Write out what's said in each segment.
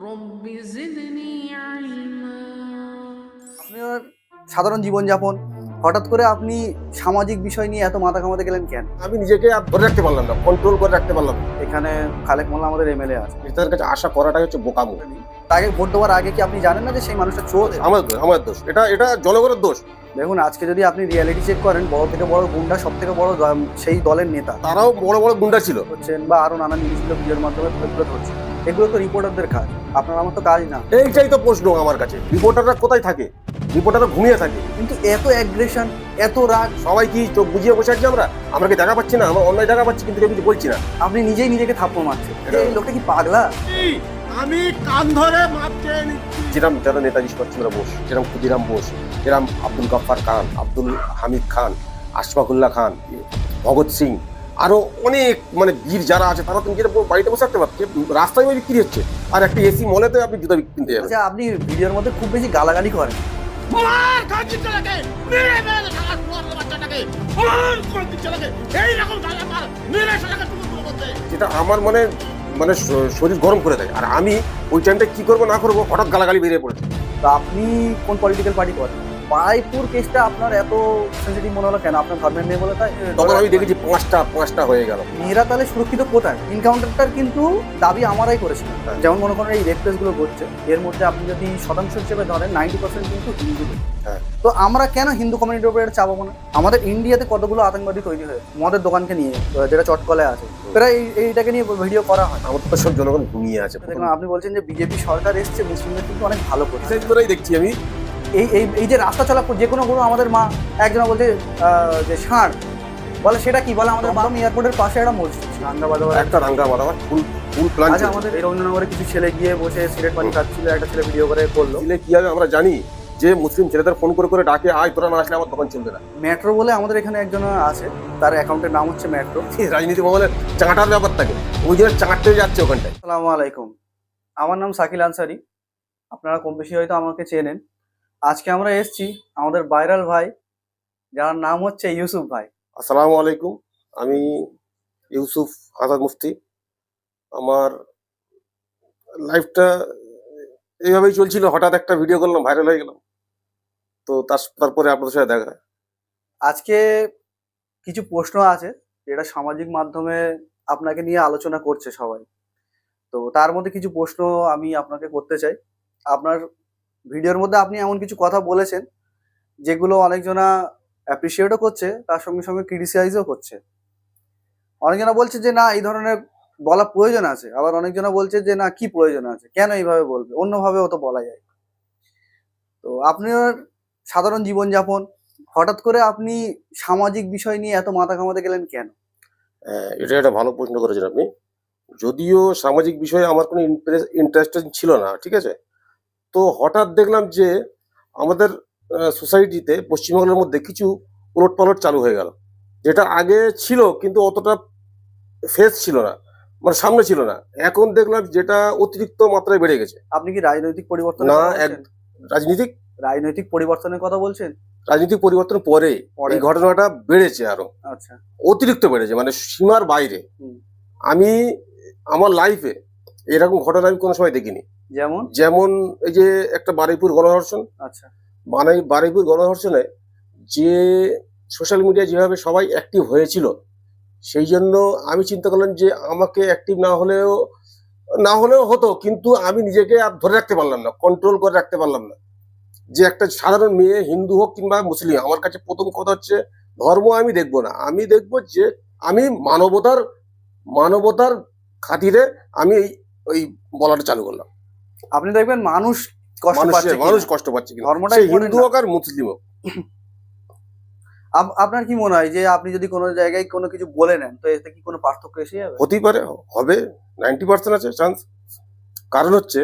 رب زدني علما। আপনার সাধারণ জীবনযাপন হঠাৎ করে আপনি সামাজিক বিষয় নিয়ে এত মাথা ঘামাতে গেলেন কেন? আমি নিজেকে আর ধরে রাখতে পারলাম না, কন্ট্রোল করে রাখতে পারলাম না। এখানে খালেক মোল্লা আমাদের এমএলএ আছে, নেতাদের কাছে আশা করাটাই হচ্ছে বোকামো। তাকে ভোট দেওয়ার আগে কি আপনি জানেন না যে সেই মানুষটা চোর? আমার দোষ, এটা জনগণের দোষ। দেখুন, আজকে যদি আপনি রিয়ালিটি চেক করেন, বড় থেকে বড় গুন্ডা, সব থেকে বড় সেই দলের নেতা তারাও বড় বড় গুন্ডা ছিল। হচ্ছেন বা আরো নানান জিনিসগুলো ভিডিওর মাধ্যমে তুলে ধরছে। এগুলো তো রিপোর্টারদের কাজ, আপনার আমার তো কাজ না। এইটাই তো প্রশ্ন আমার কাছে, রিপোর্টাররা কোথায় থাকে? রিপোর্টাররা ঘুমিয়ে থাকে। কিন্তু এত অ্যাগ্রেশন, এত রাগ, সবাই কি চোখ বুঝিয়ে বসে আছি? আমরা কি দেখা পাচ্ছি না? আমরা অন্যায় দেখা পাচ্ছি, কিন্তু কেউ কিছু বলছি না। আপনি নিজেই নিজেকে থাপ্পড় মারছেন। এই লোকটা কি পাগলা? আমি কান ধরে মাপছে যেরকম যারা নেতাজি সুভাষচন্দ্র বোস, যেরকম ক্ষুদিরাম বোস, যেরকম আব্দুল গফফার খান, আব্দুল হামিদ খান, আশফাকুল্লাহ খান, ভগৎ সিং, আরো অনেক মানে বীর যারা আছে, তারা তো নিজের বাড়িতে বসে থাকতে পারছে, রাস্তায় ওই বিক্রি হচ্ছে। আর একটা এসি মলেতে আপনি জুতা কিনতে যাবেন। আচ্ছা, আপনি ভিডিওর মধ্যে খুব বেশি গালাগালি করেন। যেটা আমার মানে মানে শরীর গরম করে দেয়। আর আমি ওই টাইমটা কি করবো না করবো, হঠাৎ গালাগালি বেরিয়ে পড়েছে। তো আপনি কোন পলিটিক্যাল পার্টি করেন? বারাইপুর কেসটা আপনার এত সেন্সিটিভ মনে হলো কেন? আপনার ধর্মের মেয়ে বলে তাই? তখন আমি দেখেছি পাঁচটা হয়ে গেল। মেয়েরা তাহলে সুরক্ষিত কোথায়? এনকাউন্টারটার কিন্তু দাবি আমরাই করেছিলাম। হ্যাঁ। যেমন মনে করেন এই রেপ কেসগুলো ঘটছে, এর মধ্যে আপনি যদি শতাংশ হিসেবে ধরেন 90% কিন্তু হিন্দু। হ্যাঁ। তো আমরা কেন হিন্দু কমিউনিটির উপরে এটা চাপাবো না? আমাদের ইন্ডিয়াতে কতগুলো আতঙ্কবাদী তৈরি হয়েছে মদের দোকানকে নিয়ে, যেটা চটকলে আছে, এরা এইটাকে নিয়ে ভিডিও করা হয়। আমার তো সব জনগণ ঘুমিয়ে আছে। দেখলাম আপনি বলছেন যে বিজেপি সরকার এসছে, মুসলিমদের কিন্তু অনেক ভালো করছে। সেগুলোই দেখছি আমি। এই এই এই যে রাস্তা চলা যে কোনো গরু, আমাদের মা একজন বলছে যে ষাঁড় বলে, সেটা কি বলে? আমাদের বাম এয়ারপোর্টের পাশে একটা মসজিদ, একটা রাঙ্গা মারাবার ফুল প্ল্যান। আচ্ছা, আমাদের এই রবীন্দ্রনগরে কিছু ছেলে গিয়ে বসে সিগারেট পানি খাচ্ছিল, একটা ছেলে ভিডিও করে করলো। কি হবে আমরা জানি যে মুসলিম ছেলেদের ফোন করে করে ডাকে, আয় তোরা না আসলে আমার দোকান চলবে না। মেট্রো বলে আমাদের এখানে একজন আছে, তার অ্যাকাউন্টের নাম হচ্ছে মেট্রো। রাজনীতি ভবনের চাঁটার ব্যাপার থাকে, ওই জন্য চাঁটতে যাচ্ছে ওখানটায়। আসসালামু আলাইকুম, আমার নাম শাকিল আনসারি, আপনারা কম বেশি হয়তো আমাকে চেনেন। আজকে আমরা এসেছি আমাদের ভাইরাল ভাই, যার নাম হচ্ছে ইউসুফ ভাই। আসসালামু আলাইকুম, আমি ইউসুফ হাসান মুফতি। আমার লাইফটা এইভাবেই চলছিল, হঠাৎ একটা ভিডিও করলাম, ভাইরাল হয়ে গেলাম। তো তারপরে আপনাদের সাথে দেখা। আজকে কিছু প্রশ্ন আছে যেটা সামাজিক মাধ্যমে আপনাকে নিয়ে আলোচনা করছে সবাই। তো তার মধ্যে কিছু প্রশ্ন আমি আপনাকে করতে চাই। আপনার ভিডিওর মধ্যে আপনি এমন কিছু কথা বলেছেন যেগুলো অনেকজনা অ্যাপ্রিসিয়েটও করছে, তার সঙ্গে সঙ্গে ক্রিটিসাইজও করছে। অনেকজনা বলছে যে না, এই ধরনের বলা প্রয়োজন আছে, আবার অনেকজনা বলছে যে না, কি প্রয়োজন আছে, কেন এইভাবে বলবে, অন্যভাবেও তো বলা যায়। তো আপনার সাধারণ জীবনযাপন হঠাৎ করে আপনি সামাজিক বিষয় নিয়ে এত মাথা ঘামাতে গেলেন কেন? এটা একটা ভালো প্রশ্ন করেছেন আপনি। যদিও সামাজিক বিষয়ে আমার কোনো ইন্টারেস্ট ছিল না, ঠিক আছে। তো হঠাৎ দেখলাম যে আমাদের সোসাইটিতে, পশ্চিমবঙ্গের মধ্যে কিছু উলটপালট চালু হয়ে গেল, যেটা আগে ছিল কিন্তু অতটা ফেস ছিল না, মানে সামনে ছিল না। এখন দেখলাম যেটা অতিরিক্ত মাত্রায় বেড়ে গেছে। আপনি কি রাজনৈতিক পরিবর্তন না, রাজনীতিক রাজনৈতিক পরিবর্তনের কথা বলছেন? রাজনীতিক পরিবর্তন পরে এই ঘটনাটা বেড়েছে, আরো আচ্ছা, অতিরিক্ত বেড়েছে, মানে সীমার বাইরে। হুম। আমি আমার লাইফে এরকম ঘটনা আমি কোনো সময় দেখিনি। যেমন যেমন এই যে একটা বারুইপুর গণধর্ষণ। আচ্ছা, মানে বারুইপুর গণধর্ষণে যে সোশ্যাল মিডিয়া যেভাবে সবাই অ্যাক্টিভ হয়েছিল, সেই জন্য আমি চিন্তা করলাম যে আমাকে অ্যাক্টিভ না হলেও হতো, কিন্তু আমি নিজেকে আর ধরে রাখতে পারলাম না, কন্ট্রোল করে রাখতে পারলাম না। যে একটা সাধারণ মেয়ে, হিন্দু হোক কিংবা মুসলিম, আমার কাছে প্রথম কথা হচ্ছে ধর্ম আমি দেখবো না, আমি দেখবো যে আমি মানবতার খাতিরে আমি ওই বলাটা চালু করলাম। আপনি দেখবেন মানুষ কষ্ট পাচ্ছে, মানুষ কষ্ট পাচ্ছে কিনা, ধর্মটা হিন্দু হোক আর মুসলিম হোক। আপনার কি মনে হয় যে আপনি যদি কোনো জায়গায় কোনো কিছু বলে নেন, তো এতে কি কোনো পার্থক্য এসে যাবে? হতেই পারে, হবে, 90% আছে চান্স। কারণ হচ্ছে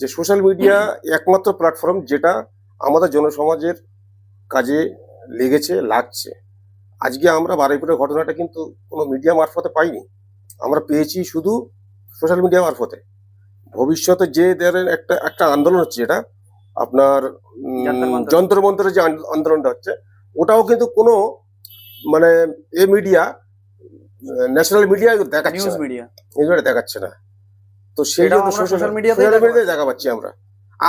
যে সোশ্যাল মিডিয়া একমাত্র প্ল্যাটফর্ম যেটা আমাদের জনসমাজের কাজে লাগছে। আজকে আমরা বারুইপুরের ঘটনাটা কিন্তু কোনো মিডিয়া মারফতে পাইনি, আমরা পেয়েছি শুধু সোশ্যাল মিডিয়া মারফতে। ভবিষ্যতে যে ধরেন একটা আন্দোলন হচ্ছে, যেটা আপনার যন্ত্র মন্ত্রের যে আন্দোলনটা হচ্ছে, ওটাও কিন্তু কোনো মানে মিডিয়া, ন্যাশনাল মিডিয়া দেখাচ্ছে না, দেখাচ্ছে না। তো সেই সেটাও জন্য আমরা সোশ্যাল social media তেই মিডিয়াতে দেখা দেখা পাচ্ছি আমরা।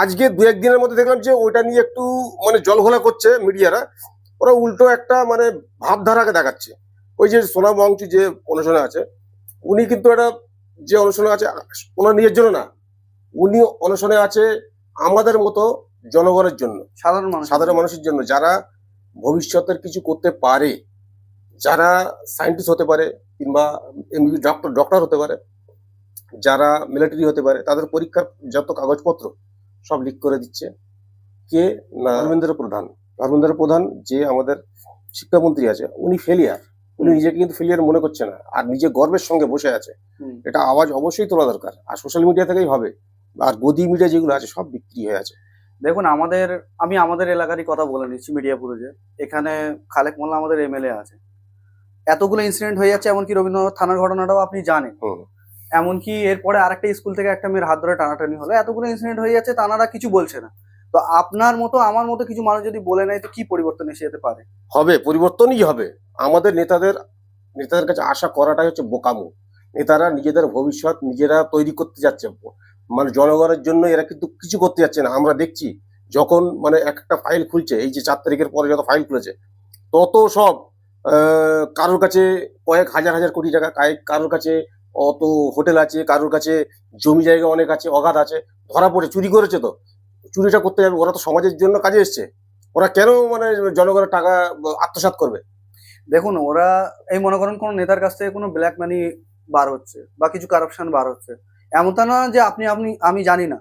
আজকে দু একদিনের মধ্যে দেখলাম যে ওইটা নিয়ে একটু মানে জলঘোলা করছে মিডিয়ারা, ওরা উল্টো একটা মানে ভাবধারাকে দেখাচ্ছে। ওই যে সোনাম ওয়াংচু যে অনুষ্ঠানে আছে, উনি কিন্তু একটা যে অনুষ্ঠানে আছে ওনার নিজের জন্য না, উনি অনুষ্ঠানে আছে আমাদের মতো জনগণের জন্য, সাধারণ মানুষের জন্য, যারা ভবিষ্যতের কিছু করতে পারে, যারা সায়েন্টিস্ট হতে পারে কিংবা ডক্টর হতে পারে, যারা মিলিটারি হতে পারে, তাদের পরীক্ষার যত কাগজপত্র সব লিক করে দিচ্ছে কে না ধর্মেন্দ্র প্রধান যে আমাদের শিক্ষামন্ত্রী আছে, উনি ফেলিয়ার। উনি নিজেকে কিন্তু ফেলিয়ার মনে করছে না, আর নিজে গর্বের সঙ্গে বসে আছে। এটা আওয়াজ অবশ্যই তোলা দরকার, আর সোশ্যাল মিডিয়া থেকেই হবে। আর গদি মিডিয়া যেগুলো আছে সব বিক্রি হয়ে আছে। দেখুন, আমি আমাদের এলাকারই কথা বলে নিচ্ছি, মিডিয়াপুরে যে এখানে খালেক মোল্লা আমাদের এমএলএ আছে। এতগুলো ইনসিডেন্ট হয়ে যাচ্ছে, এমনকি রবীন্দ্রনাথ থানার ঘটনাটাও আপনি জানেন। এমনকি এরপরে আরেকটা স্কুল থেকে একটা মেয়ের হাত ধরে টানাটানি হলো, এতগুলো ইনসিডেন্ট হয়ে যাচ্ছে, তারা কিছু বলছে না। তো আপনার মতো আমার মতো কিছু মানুষ যদি বলে নেয়, তো কি পরিবর্তন এসে যেতে পারে? হবে, পরিবর্তনই হবে। আমাদের নেতাদের কাছে আশা করাটাই হচ্ছে বোকামো। নেতারা নিজেদের ভবিষ্যৎ নিজেরা তৈরি করতে যাচ্ছে, মানে জনগণের জন্য এরা কিন্তু কিছু করতে যাচ্ছে না। আমরা দেখছি যখন মানে একটা ফাইল খুলছে, এই যে 4 তারিখের পরে যত ফাইল খুলেছে, তত সব কারোর কাছে কয়েক হাজার কোটি টাকা, কারোর কাছে অত হোটেল আছে, কারোর কাছে জমি জায়গা অনেক আছে, অগাধ আছে, ধরা পড়ে চুরি করেছে। তো চুরিটা করতে যাবে, ওরা তো সমাজের জন্য কাজে এসছে, ওরা কেন মানে জনগণের টাকা আত্মসাৎ করবে? দেখুন, ওরা এই মনে করেন কোন নেতার কাছ থেকে কোনো ব্ল্যাক মানি বার হচ্ছে বা কিছু কারাপশন বার হচ্ছে, এমনটা না যে আমি জানি না।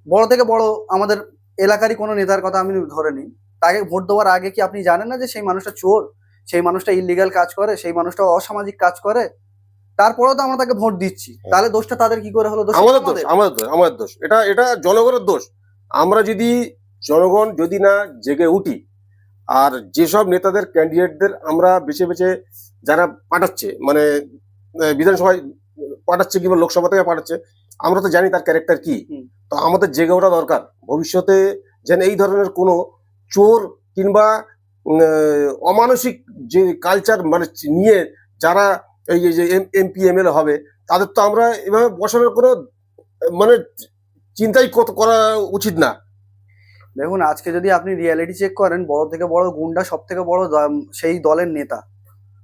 বড় থেকে বড় আমাদের এলাকারই কোনো নেতার কথা আমি ধরে নিই, তাকে ভোট দেওয়ার আগে কি আপনি জানেন না যে সেই মানুষটা চোর, সেই মানুষটা ইলিগাল কাজ করে, সেই মানুষটা অসামাজিক কাজ করে? তারপরেও তো আমরা তাকে ভোট দিচ্ছি। তাহলে দোষটা তাদের কি করে হলো? আমাদের দোষ। এটা জনগণের দোষ। আমরা যদি জনগণ যদি না জেগে উঠি, আর যেসব নেতাদের ক্যান্ডিডেটদের আমরা বেছে বেছে যারা পাঠাচ্ছে, মানে বিধানসভায় পাঠাচ্ছে কিংবা লোকসভা থেকে পাঠাচ্ছে, আমরা তো জানি তার ক্যারেক্টার কি। তো আমাদের জেগে ওঠা দরকার, ভবিষ্যতে যেন এই ধরনের কোনো চোর কিংবা অমানসিক যে কালচার মানে নিয়ে যারা এই যে এমপি এমএলএ হবে, তাদের তো আমরা এভাবে বসানোর কোনো মানে চিন্তাই করা উচিত না। দেখুন, আজকে যদি আপনি রিয়ালিটি চেক করেন, বড় থেকে বড় গুন্ডা সব থেকে বড় সেই দলের নেতা।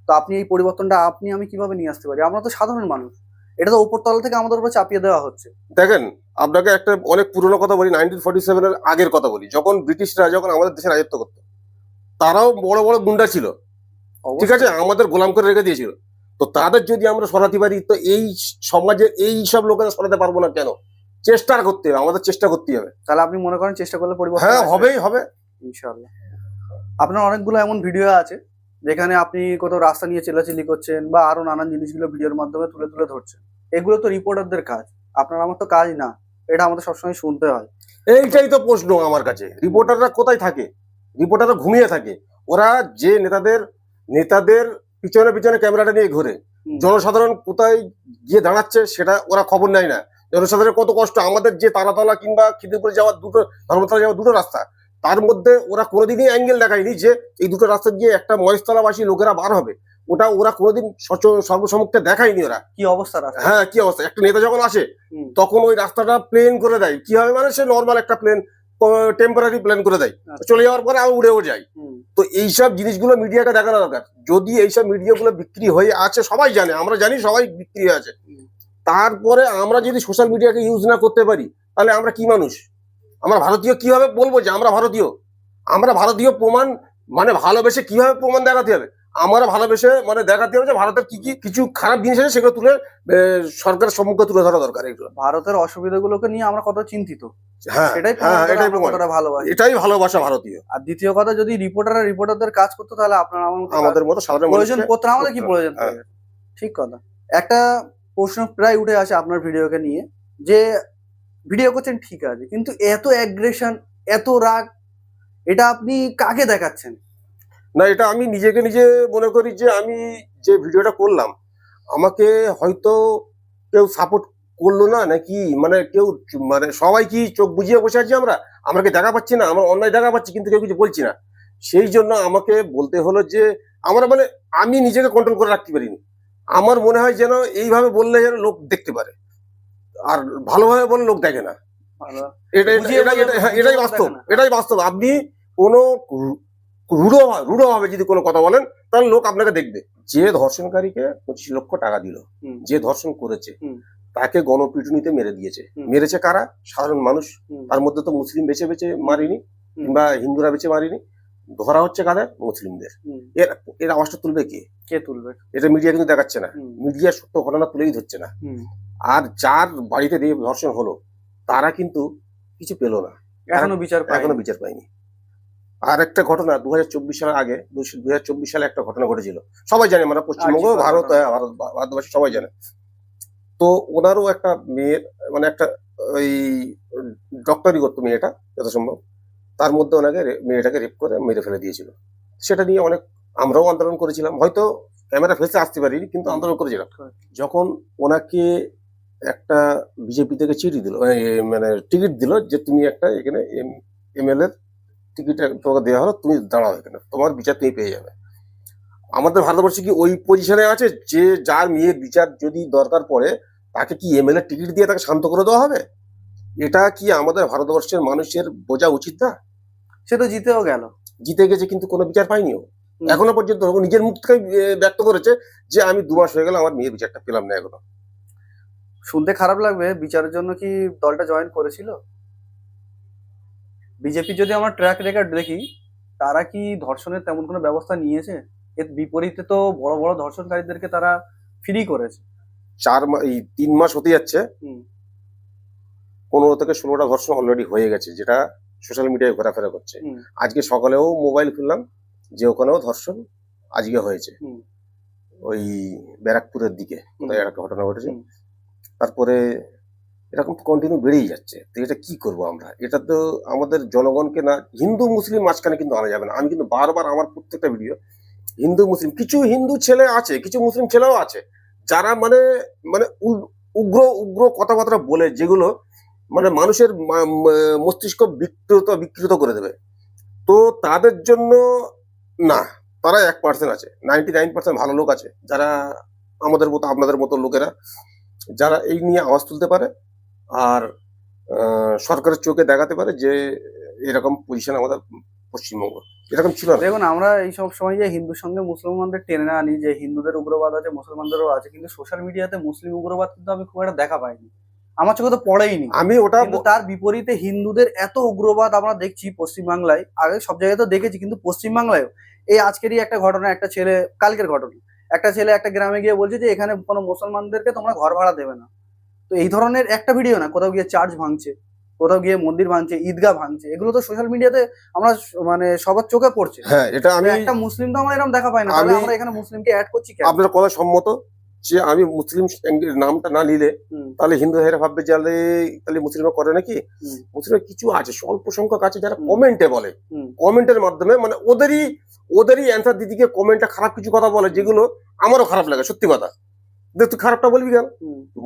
তো আপনি এই পরিবর্তনটা আমি কিভাবে নিয়ে আসতে পারি? আমরা তো সাধারণ মানুষ, এটা তো উপরতলা থেকে আমাদের উপর চাপিয়ে দেওয়া হচ্ছে। দেখেন, আপনাকে একটা অনেক পুরনো কথা বলি, 1947 এর আগের কথা বলি। যখন ব্রিটিশরা যখন আমাদের দেশে রাজত্ব করতো, তারাও বড় বড় গুন্ডা ছিল, ঠিক আছে, আমাদের গোলাম করে রেখে দিয়েছিল। তো তাদের যদি আমরা সরাতে পারি, তো এই সমাজের এই সব লোকেরা সরাতে পারবো না কেন? চেষ্টা করতে হবে, আমাদের চেষ্টা করতে হবে। তাহলে আপনি মনে করেন চেষ্টা করলে পরিবর্তন? হ্যাঁ, হবে ইনশাআল্লাহ। আপনার অনেকগুলো এমন ভিডিও আছে যেখানে আপনি কোথাও রাস্তা নিয়ে চেল্লাচিল্লি করছেন বা আরো নানান জিনিসগুলো ভিডিওর মাধ্যমে তুলে তুলে ধরছেন। এগুলো তো রিপোর্টারদের কাজ, আপনার আমার তো কাজ না। এটা আমাদের সবসময় শুনতে হয়। এইটাই তো প্রশ্ন আমার কাছে, রিপোর্টাররা কোথায় থাকে? রিপোর্টাররা ঘুমিয়ে থাকে। ওরা যে নেতাদের পিছনে পিছনে ক্যামেরাটা নিয়ে ঘুরে, জনসাধারণ কোথায় গিয়ে দাঁড়াচ্ছে সেটা ওরা খবর নেয় না। জনসাধারণের কত কষ্ট, আমাদের যে তারাতলা কিংবা খিদিরপুরে যাওয়ার ধর্মতলা যাওয়ার দুটো রাস্তা, তার মধ্যে ওরা কোনোদিনই অ্যাঙ্গেল দেখায়নি যে এই দুটো রাস্তা দিয়ে একটা মহেশতলাবাসী লোকেরা বার হবে। ওটা ওরা কোনোদিন সর্বসম্মুখে দেখায়নি। ওরা কি অবস্থা? হ্যাঁ, কি অবস্থা। একটা নেতা যখন আসে তখন ওই রাস্তাটা প্লেন করে দেয়। কি হবে মানে, সে নর্মাল একটা প্লেন, টেম্পোরারি প্লেন করে দেয়, চলে যাওয়ার পরে আবার উড়েও যায়। তো এইসব জিনিসগুলো মিডিয়াকে দেখানো দরকার। যদি এইসব মিডিয়াগুলো বিক্রি হয়ে আছে, সবাই জানে, আমরা জানি সবাই বিক্রি হয়ে আছে, তারপরে আমরা যদি সোশ্যাল মিডিয়াকে ইউজ না করতে পারি, তাহলে আমরা কি মানুষ? আমরা ভারতীয় কিভাবে বলবো যে আমরা ভারতীয়? আমরা ভারতীয় প্রমাণ মানে ভালোবেসে কিভাবে প্রমাণ দেখাতে হবে? আমরা ভালোবেসে মানে দেখাতে হবে যে ভারতের কি কি কিছু খারাপ জিনিস আছে, সেগুলো তুলে সরকারের সম্মুখে তুলে ধরা দরকার। এগুলো ভারতের অসুবিধাগুলোকে নিয়ে আমরা কত চিন্তিত, হ্যাঁ, এটাই ভালোবাসা ভারতীয়। আর দ্বিতীয় কথা, যদি রিপোর্টারদের কাজ করতো, তাহলে আপনার আমাদের মতো সাধারণ প্রয়োজন পড়তো, আমাদের কি প্রয়োজন? ঠিক কথা। একটা প্রশ্ন প্রায় উঠে আসে আপনার ভিডিওকে নিয়ে, যে ভিডিও করছেন ঠিক আছে, কিন্তু এত অ্যাগ্রেশন, এত রাগ, এটা আপনি কাকে দেখাচ্ছেন? না, এটা আমি নিজেকে নিজে মনে করি যে আমি যে ভিডিওটা করলাম, আমাকে হয়তো কেউ সাপোর্ট করলো না, নাকি মানে কেউ মানে সবাই কি চোখ বুঝিয়ে বসে আছি? আমরা কি দেখা পাচ্ছি না? আমরা অন্যায় দেখা পাচ্ছি, কিন্তু কেউ কিছু বলছি না। সেই জন্য আমাকে বলতে হলো যে আমরা মানে আমি নিজেকে কন্ট্রোল করে রাখতে পারিনি। আমার মনে হয় যেন এইভাবে বললে যেন লোক দেখতে পারে। আর ভালোভাবে বলে লোক দেখে না। ভালো এটাই বাস্তব, এটাই বাস্তব। আপনি কোনো রূঢ়ভাবে যদি কোনো কথা বলেন তাহলে লোক আপনাকে দেখবে। যে ধর্ষণকারীকে 25 লক্ষ টাকা দিল, যে ধর্ষণ করেছে তাকে গণপিটুনিতে মেরে দিয়েছে। মেরেছে কারা? সাধারণ মানুষ। তার মধ্যে তো মুসলিম বেছে বেছে মারিনি, কিংবা হিন্দুরা বেছে মারিনি। ধরা হচ্ছে কাদের? মুসলিমদের। এর আওয়াজটা তুলবে কে? কে তুলবে? এটা মিডিয়া কিন্তু দেখাচ্ছে না, মিডিয়া সত্য ঘটনা তুলেই ধরছে না। আর যার বাড়িতে ধর্ষণ হলো তারা কিন্তু কিছু পেল না, এখনো বিচার পায়নি। আর একটা ঘটনা 2024 সালের আগে, 2024 সালে একটা ঘটনা ঘটেছিল, সবাই জানে, মানে পশ্চিমবঙ্গ, ভারতবাসী সবাই জানে। তো ওনারও একটা মেয়ের, মানে একটা ওই ডক্টরি করতো মেয়েটা যত সম্ভব, তার মধ্যে ওনাকে মেয়েটাকে রেপ করে মেরে ফেলে দিয়েছিল। সেটা নিয়ে অনেক আমরাও আন্দোলন করেছিলাম, হয়তো ক্যামেরা ফেসে আসতে পারিনি, কিন্তু আন্দোলন করেছিলাম। যখন ওনাকে একটা বিজেপি থেকে চিঠি দিল, মানে টিকিট দিল, যে তুমি একটা এখানে MLA টিকিট তোমাকে দেওয়া হলো, তুমি দাঁড়াও এখানে, তোমার বিচার তুমি পেয়ে যাবে। আমাদের ভারতবর্ষে কি ওই পজিশনে আছে যে যার মেয়ের বিচার যদি দরকার পড়ে তাকে কি MLA টিকিট দিয়ে তাকে শান্ত করে দেওয়া হবে? এটা কি আমাদের ভারতবর্ষের মানুষের বোঝা উচিত না? সে তো জিতেও গেল, জিতে গেছে, কিন্তু কোনো বিচার পাইনি ও এখনো পর্যন্ত। ও নিজের মুখ থেকে ব্যক্ত করেছে যে আমি 2 মাস হয়ে গেল আমার মেয়ের বিচারটা পেলাম না এখনো। শুনতে খারাপ লাগবে, বিচারের জন্য কি দলটা জয়েন করেছিল? বিজেপি যদি আমরা ট্র্যাক রেকর্ড দেখি, তারা কি ধর্ষণের তেমন কোনো ব্যবস্থা নিয়েছে? এর বিপরীতে তো বড় বড় ধর্ষণকারীদেরকে তারা ফ্রি করেছে। 3 মাস হতে যাচ্ছে, 15 থেকে 16টা ধর্ষণ অলরেডি হয়ে গেছে, যেটা সোশ্যাল মিডিয়ায় ঘোরাফেরা করছে। আজকে সকালেও মোবাইল খুললাম, যে ওখানেও ধর্ষণ আজকে হয়েছে, ওই ব্যারাকপুরের দিকে কোথায় একটা ঘটনা ঘটেছে। তারপরে এরকম কন্টিনিউ বেড়েই যাচ্ছে। তো এটা কি করবো আমরা? এটা তো আমাদের জনগণকে না, হিন্দু মুসলিম মাঝখানে কিন্তু আনা যাবে না। আমি কিন্তু বারবার আমার প্রত্যেকটা ভিডিও, হিন্দু মুসলিম, কিছু হিন্দু ছেলে আছে, কিছু মুসলিম ছেলেও আছে যারা মানে মানে উগ্র উগ্র কথাবার্তা বলে, যেগুলো মানে মানুষের মস্তিষ্ক বিকৃত করে দেবে। তো তাদের জন্য না, তারা 1% আছে, 99% ভালো লোক আছে, যারা আমাদের মতো আপনাদের মতো লোকেরা, যারা এই নিয়ে আওয়াজ তুলতে পারে আর সরকারের চোখে দেখাতে পারে যে এরকম পজিশন আমাদের পশ্চিমবঙ্গ এরকম ছিল না। দেখুন, আমরা এই সব সময় যে হিন্দুর সঙ্গে মুসলমানদের টেনে আনি, যে হিন্দুদের উগ্রবাদ আছে, মুসলমানদেরও আছে, কিন্তু সোশ্যাল মিডিয়াতে মুসলিম উগ্রবাদ কিন্তু আমি খুব একটা দেখা পাইনি, আমার চোখে তো পড়েইনি। আমি ওটা, তার বিপরীতে হিন্দুদের এত উগ্রবাদ আমরা দেখছি পশ্চিমবাংলায়, আগে সব জায়গায় তো দেখেছি, কিন্তু পশ্চিমবাংলায়ও এই আজকেরই একটা ঘটনা, একটা ছেলে, কালকের ঘটনা, একটা ছেলে একটা গ্রামে গিয়ে বলছে যে এখানে কোনো মুসলমানদেরকে তোমরা ঘর ভাড়া দেবে না। তো এই ধরনের একটা ভিডিও না, কোথাও গিয়ে চার্চ ভাঙছে, কোথাও গিয়ে মন্দির ভাঙছে, ঈদগাহ ভাঙছে, এগুলো তো সোশ্যাল মিডিয়াতে আমরা মানে সবার চোখে পড়ছে। হ্যাঁ, এটা আমি একটা মুসলিম তো আমরা এরকম দেখা পাই না, তাহলে আমরা এখানে মুসলিমকে অ্যাড করছি কেন? আপনার কথা সম্মত যে আমি মুসলিম নামটা না নিলে তাহলে হিন্দু ভাইরা ভাববে যে তাহলে মুসলিমরা করে নাকি। মুসলিম কিছু আছে, স্বল্প সংখ্যক আছে যারা কমেন্টে বলে, কমেন্টের মাধ্যমে মানে ওদেরই অ্যান্সার দিদিকে কমেন্টে খারাপ কিছু কথা বলে, যেগুলো আমারও খারাপ লাগে, সত্যি কথা। দেখ, তুই খারাপটা বলবি কেন?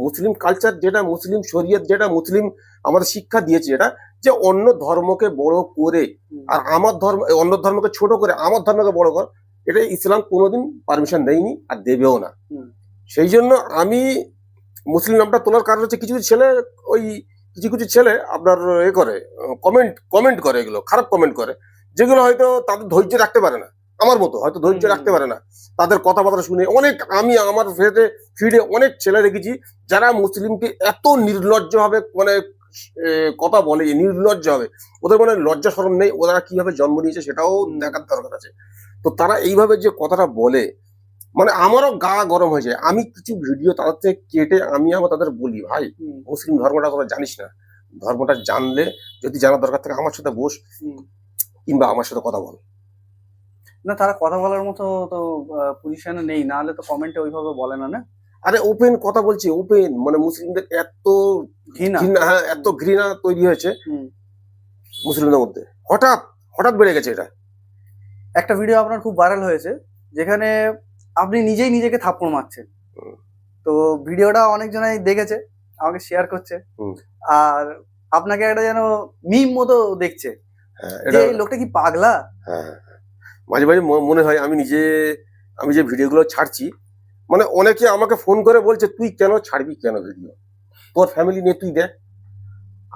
মুসলিম কালচার যেটা, মুসলিম শরীয়ত যেটা, মুসলিম আমাদের শিক্ষা দিয়েছে, এটা যে অন্য ধর্মকে বড় করে আর আমার ধর্ম, অন্য ধর্মকে ছোট করে আমার ধর্মকে বড় কর, এটা ইসলাম কোনোদিন পারমিশন দেয়নি আর দেবেও না। সেই জন্য আমি মুসলিম নামটা তোলার কারণ হচ্ছে কিছু ছেলে, ওই কিছু ছেলে আপনার এ করে, কমেন্ট করে, এগুলো খারাপ কমেন্ট করে, যেগুলো হয়তো তাদের ধৈর্য রাখতে পারে না, আমার মতো হয়তো ধৈর্য রাখতে পারে না। তাদের কথাবার্তা শুনে আমি আমার ফিডে অনেক ছেলে দেখেছি যারা মুসলিমকে এত নির্লজ্জ ভাবে মানে কথা বলে, নির্লজ্জ হবে, ওদের মানে লজ্জা শরম নেই, ওরা কিভাবে জন্ম নিয়েছে সেটাও দেখার দরকার আছে। তো তারা এইভাবে যে কথাটা বলে, মানে আমারও গা গরম হয়ে যায়। আমি কিছু ভিডিও তাদের থেকে কেটে আমি আবার তাদের বলি, ভাই মুসলিম ধর্মটা তোরা জানিস না, ধর্মটা জানলে যদি জানার দরকার থাকে আমার সাথে বস, কিংবা আমার সাথে কথা বল। না, তারা কথা বলার মতো তো পজিশনে নেই, না হলে তো কমেন্টে ওইভাবে বলে না। না, আরে ওপেন কথা বলছি, ওপেন, মানে মুসলিমদের এত ঘৃণা, হ্যাঁ এত ঘৃণা তৈরি হয়েছে মুসলিমদের মধ্যে, হঠাৎ বেড়ে গেছে। এটা একটা ভিডিও আপনার খুব ভাইরাল হয়েছে, যেখানে আপনি নিজেই নিজেকে থাপ্পড় মারছেন। তো ভিডিওটা অনেকজনাই দেখেছে, আমাকে শেয়ার করছে, আর আপনাকে একটা যেন মিম মতো দেখছে, যে লোকটা কি পাগলা। মাঝে মাঝে মনে হয় আমি যে ভিডিওগুলো ছাড়ছি, মানে অনেকে আমাকে ফোন করে বলছে তুই কেন ছাড়বি, কেন ভিডিও, তোর ফ্যামিলি নিয়ে তুই দেখ।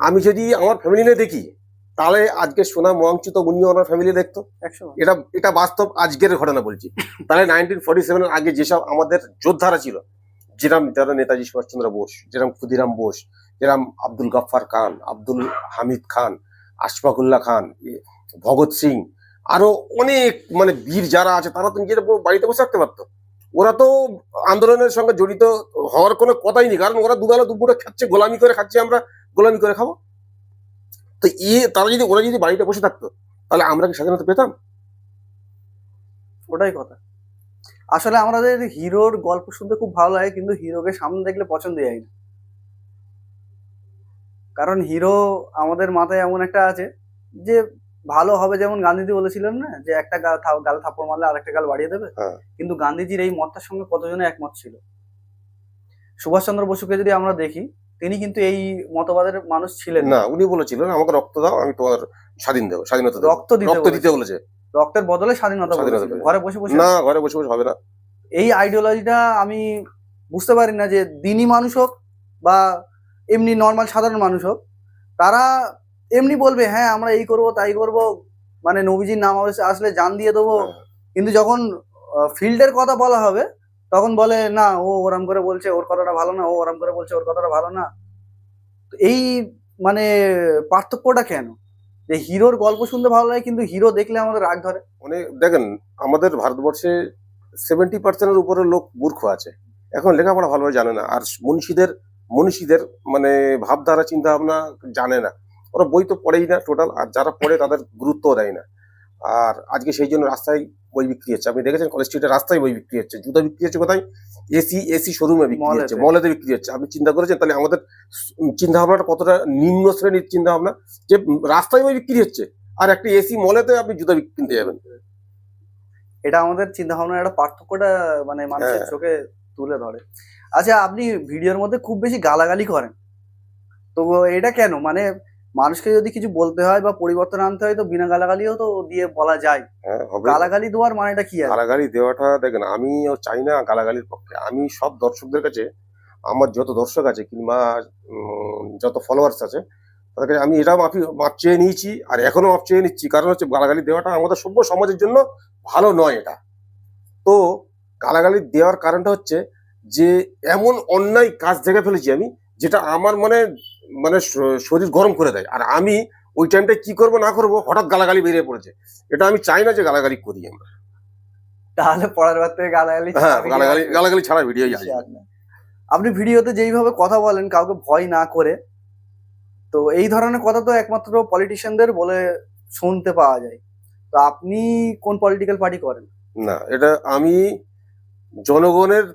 আমি যদি আমার ফ্যামিলি নিয়ে দেখি, তাহলে আজকে সোনাম ওয়াংচুক উনি ওনার ফ্যামিলি দেখতো। 100 এটা বাস্তব আজকের ঘটনা বলছি। তাহলে 1947 আগে যেসব আমাদের যোদ্ধারা ছিল, যারা নেতাজি সুভাষচন্দ্র বোস, যেরকম ক্ষুদিরাম বোস, যেরকম আব্দুল গফফার খান, আব্দুল হামিদ খান, আশফাকুল্লাহ খান, ভগৎ সিং, আরো অনেক মানে বীর যারা আছে, তারা তো নিজের বাড়িতে বসে থাকতে পারতো। ওরা তো আন্দোলনের সঙ্গে জড়িত হওয়ার কোনো কথাই নেই, কারণ ওরা দুবেলা দুপুরে খাচ্ছে, গোলামি করে খাচ্ছে, আমরা গোলামি করে খাবো। তো ওরা যদি বাড়িতে বসে থাকতো, তাহলে আমরা কি স্বাধীনতা পেতাম? ওটাই কথা। আসলে আমাদের হিরোর গল্প শুনতে খুব ভালো লাগে, কিন্তু হিরোকে সামনে দেখলে পছন্দ হয় না। কারণ হিরো আমাদের মাথায় এমন একটা আছে যে ভালো হবে, যেমন গান্ধীজি বলেছিলেন না, যে একটা গাল থাপ্পড় মারলে আরেকটা গাল বাড়িয়ে দেবে। হ্যাঁ। কিন্তু গান্ধীজির এই মতটার সঙ্গে কতজনে একমত ছিল? সুভাষচন্দ্র বসুকে যদি আমরা দেখি, তিনি কিন্তু এই মতবাদের মানুষ ছিলেন না। উনি বলেছিলেন আমাকে রক্ত দাও, আমি তোমার স্বাধীনতা দেবো। রক্ত দিতে বলেছে। রক্তের বদলে স্বাধীনতা বলেছিলেন। ঘরে বসে বসে না, ঘরে বসে বসে হবে না। এই আইডিওলজিটা আমি বুঝতে পারি না, যে দিনী মানুষ হোক বা এমনি নর্মাল সাধারণ মানুষ হোক, তারা এমনি বলবে হ্যাঁ আমরা এই করব তাই করব, মানে নবীজির নাম আসলে জান দিয়ে দেবো। কিন্তু যখন ফিল্ডের কথা বলা হবে, তখন বলে না, ও ওরম করে বলছে, ওর কথাটা ভালো না, ও ওরম করে বলছে, ওর কথাটা ভালো না। তো এই মানে পার্থক্যটা কেন? যে হিরোর গল্প শুনতে ভালো লাগে, কিন্তু হিরো দেখলে আমাদের রাগ ধরে। মানে দেখেন, আমাদের ভারতবর্ষে 70% উপরে লোক মূর্খ আছে, এখন লেখাপড়া ভালোভাবে জানে না। আর মনীষীদের মানে ভাবধারা চিন্তা ভাবনা জানে না। ওরা বই তো পড়েই না টোটাল, আর যারা পড়ে তাদের গুরুত্ব দেয় না। আর আজকে সেই জন্য রাস্তায় বই বিক্রি হচ্ছে। আপনি দেখেছেন কলেজ স্ট্রিটের রাস্তায় বই বিক্রি হচ্ছে, জুতো বিক্রি হচ্ছে কোথায়? এসি শোরুমে বিক্রি হচ্ছে, মলেতে বিক্রি হচ্ছে। আপনি চিন্তা করেছেন তাহলে আমাদের চিন্তা ভাবনাটা কতটা নিম্ন শ্রেণীর চিন্তা ভাবনা, যে রাস্তায় বই বিক্রি হচ্ছে আর একটা এসি মলেতে আপনি জুতো কিনতে যাবেন। এটা আমাদের চিন্তা ভাবনার একটা পার্থক্যটা মানে মানুষের চোখে তুলে ধরে। আচ্ছা, আপনি ভিডিওর মধ্যে খুব বেশি গালাগালি করেন, তো এটা কেন? মানে মানুষকে যদি কিছু বলতে হয় বা পরিবর্তন আনতে হয়, তো বিনা গালাগালিও তো দিয়ে বলা যায়। গালাগালি দেওয়ার মানেটা কি? গালাগালি দেওয়াটা দেখেন, আমিও চাই না গালাগালির পক্ষে। আমি সব দর্শকদের কাছে, আমার যত দর্শক আছে কিংবা যত ফলোয়ার্স আছে, তাদেরকে আমি এটা মাপ চেয়ে নিয়েছি, আর এখনো মাপ চেয়ে নিচ্ছি। কারণ হচ্ছে গালাগালি দেওয়াটা আমাদের সভ্য সমাজের জন্য ভালো নয় এটা। তো গালাগালি দেওয়ার কারণটা হচ্ছে যে এমন অন্যায় কাজ দেখে ফেলেছি আমি, যেটা আমার মানে শরীর গরম করে দেয়। আর আমি ওই টাইমটা কি করব না করব, হঠাৎ গালাগালি বেরিয়ে পড়েছে। এটা আমি চাই না যে গালাগালি করি আমরা। তাহলে পরের বার থেকে গালাগালি ছাড়া ভিডিও যাই। আপনি ভিডিওতে যেইভাবে কথা বলেন, কাউকে ভয় না করে, তো এই ধরনের কথা তো একমাত্র পলিটিশিয়ানদের বলে শুনতে পাওয়া যায়। তো আপনি কোন পলিটিক্যাল পার্টি করেন? না, এটা আমি জনগণের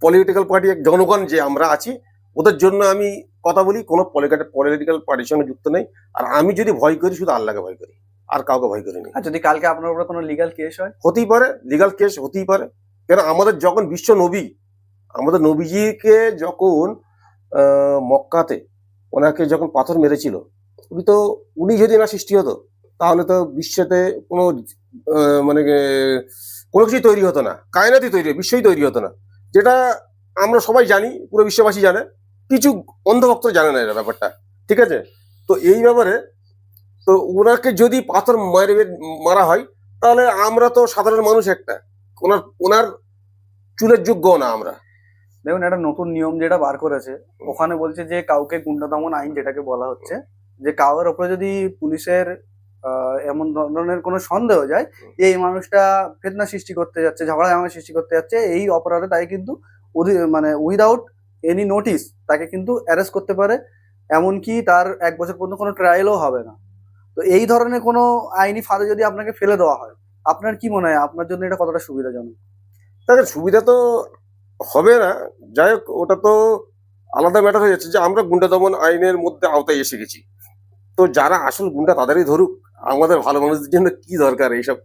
পলিটিক্যাল পার্টি, জনগণ যে আমরা আছি ওদের জন্য আমি কথা বলি, কোনো পলিটিক্যাল পার্টির সঙ্গে যুক্ত নেই। আর আমি যদি ভয় করি, শুধু আল্লাহকে ভয় করি, আর কাউকে ভয় করিনি। আর যদি কালকে আপনার উপরে কোনো লিগ্যাল কেস হয়? হতেই পারে, লিগ্যাল কেস হতেই পারে। কেন, আমাদের যখন বিশ্ব নবী, আমাদের নবীজিকে যখন মক্কাতে ওনাকে যখন পাথর মেরেছিল, উনি যদি না সৃষ্টি হতো, তাহলে তো বিশ্বতে কোনো মানে কোনো কিছুই তৈরি হতো না, কায়নাতই তৈরি, বিশ্বই তৈরি হতো না। যেটা আমরা সবাই জানি, পুরো বিশ্ববাসী জানে, কিছু অন্ধভক্ত জানে না এটা ব্যাপারটা, ঠিক আছে? তো এই ব্যাপারে তো ওনাকে যদি পাথর মারা হয়, তাহলে আমরা তো সাধারণ মানুষ একটা, ওনার চুলের যোগ্য না আমরা। দেখুন, একটা নতুন নিয়ম যেটা বার করেছে, ওখানে বলছে যে কাউকে গুন্ডা দমন আইন যেটাকে বলা হচ্ছে, যে কাউয়ের ওপরে যদি পুলিশের এমন ধরনের কোনো সন্দেহ যায় যে এই মানুষটা ফেতনা সৃষ্টি করতে যাচ্ছে, ঝগড়া ঝামেলা সৃষ্টি করতে যাচ্ছে, এই অপরাধে তাকে কিন্তু মানে উইদাউট এনি নোটিস তাকে কিন্তু অ্যারেস্ট করতে পারে, এমনকি তার 1 বছর পর্যন্ত কোনো ট্রায়ালও হবে না। তো এই ধরনের কোনো আইনি ফাঁদে যদি আপনাকে ফেলে দেওয়া হয়, আপনার কি মনে হয় আপনার জন্য এটা কতটা সুবিধাজনক? তাহলে সুবিধা তো হবে না, যাই হোক, ওটা তো আলাদা ম্যাটার হয়ে যাচ্ছে যে আমরা গুন্ডা দমন আইনের মধ্যে আওতায় এসে গেছি। তো যারা আসল গুন্ডা তাদেরই ধরুক, আমাদের ভালো মানুষদের জন্য কি দরকার এইসব?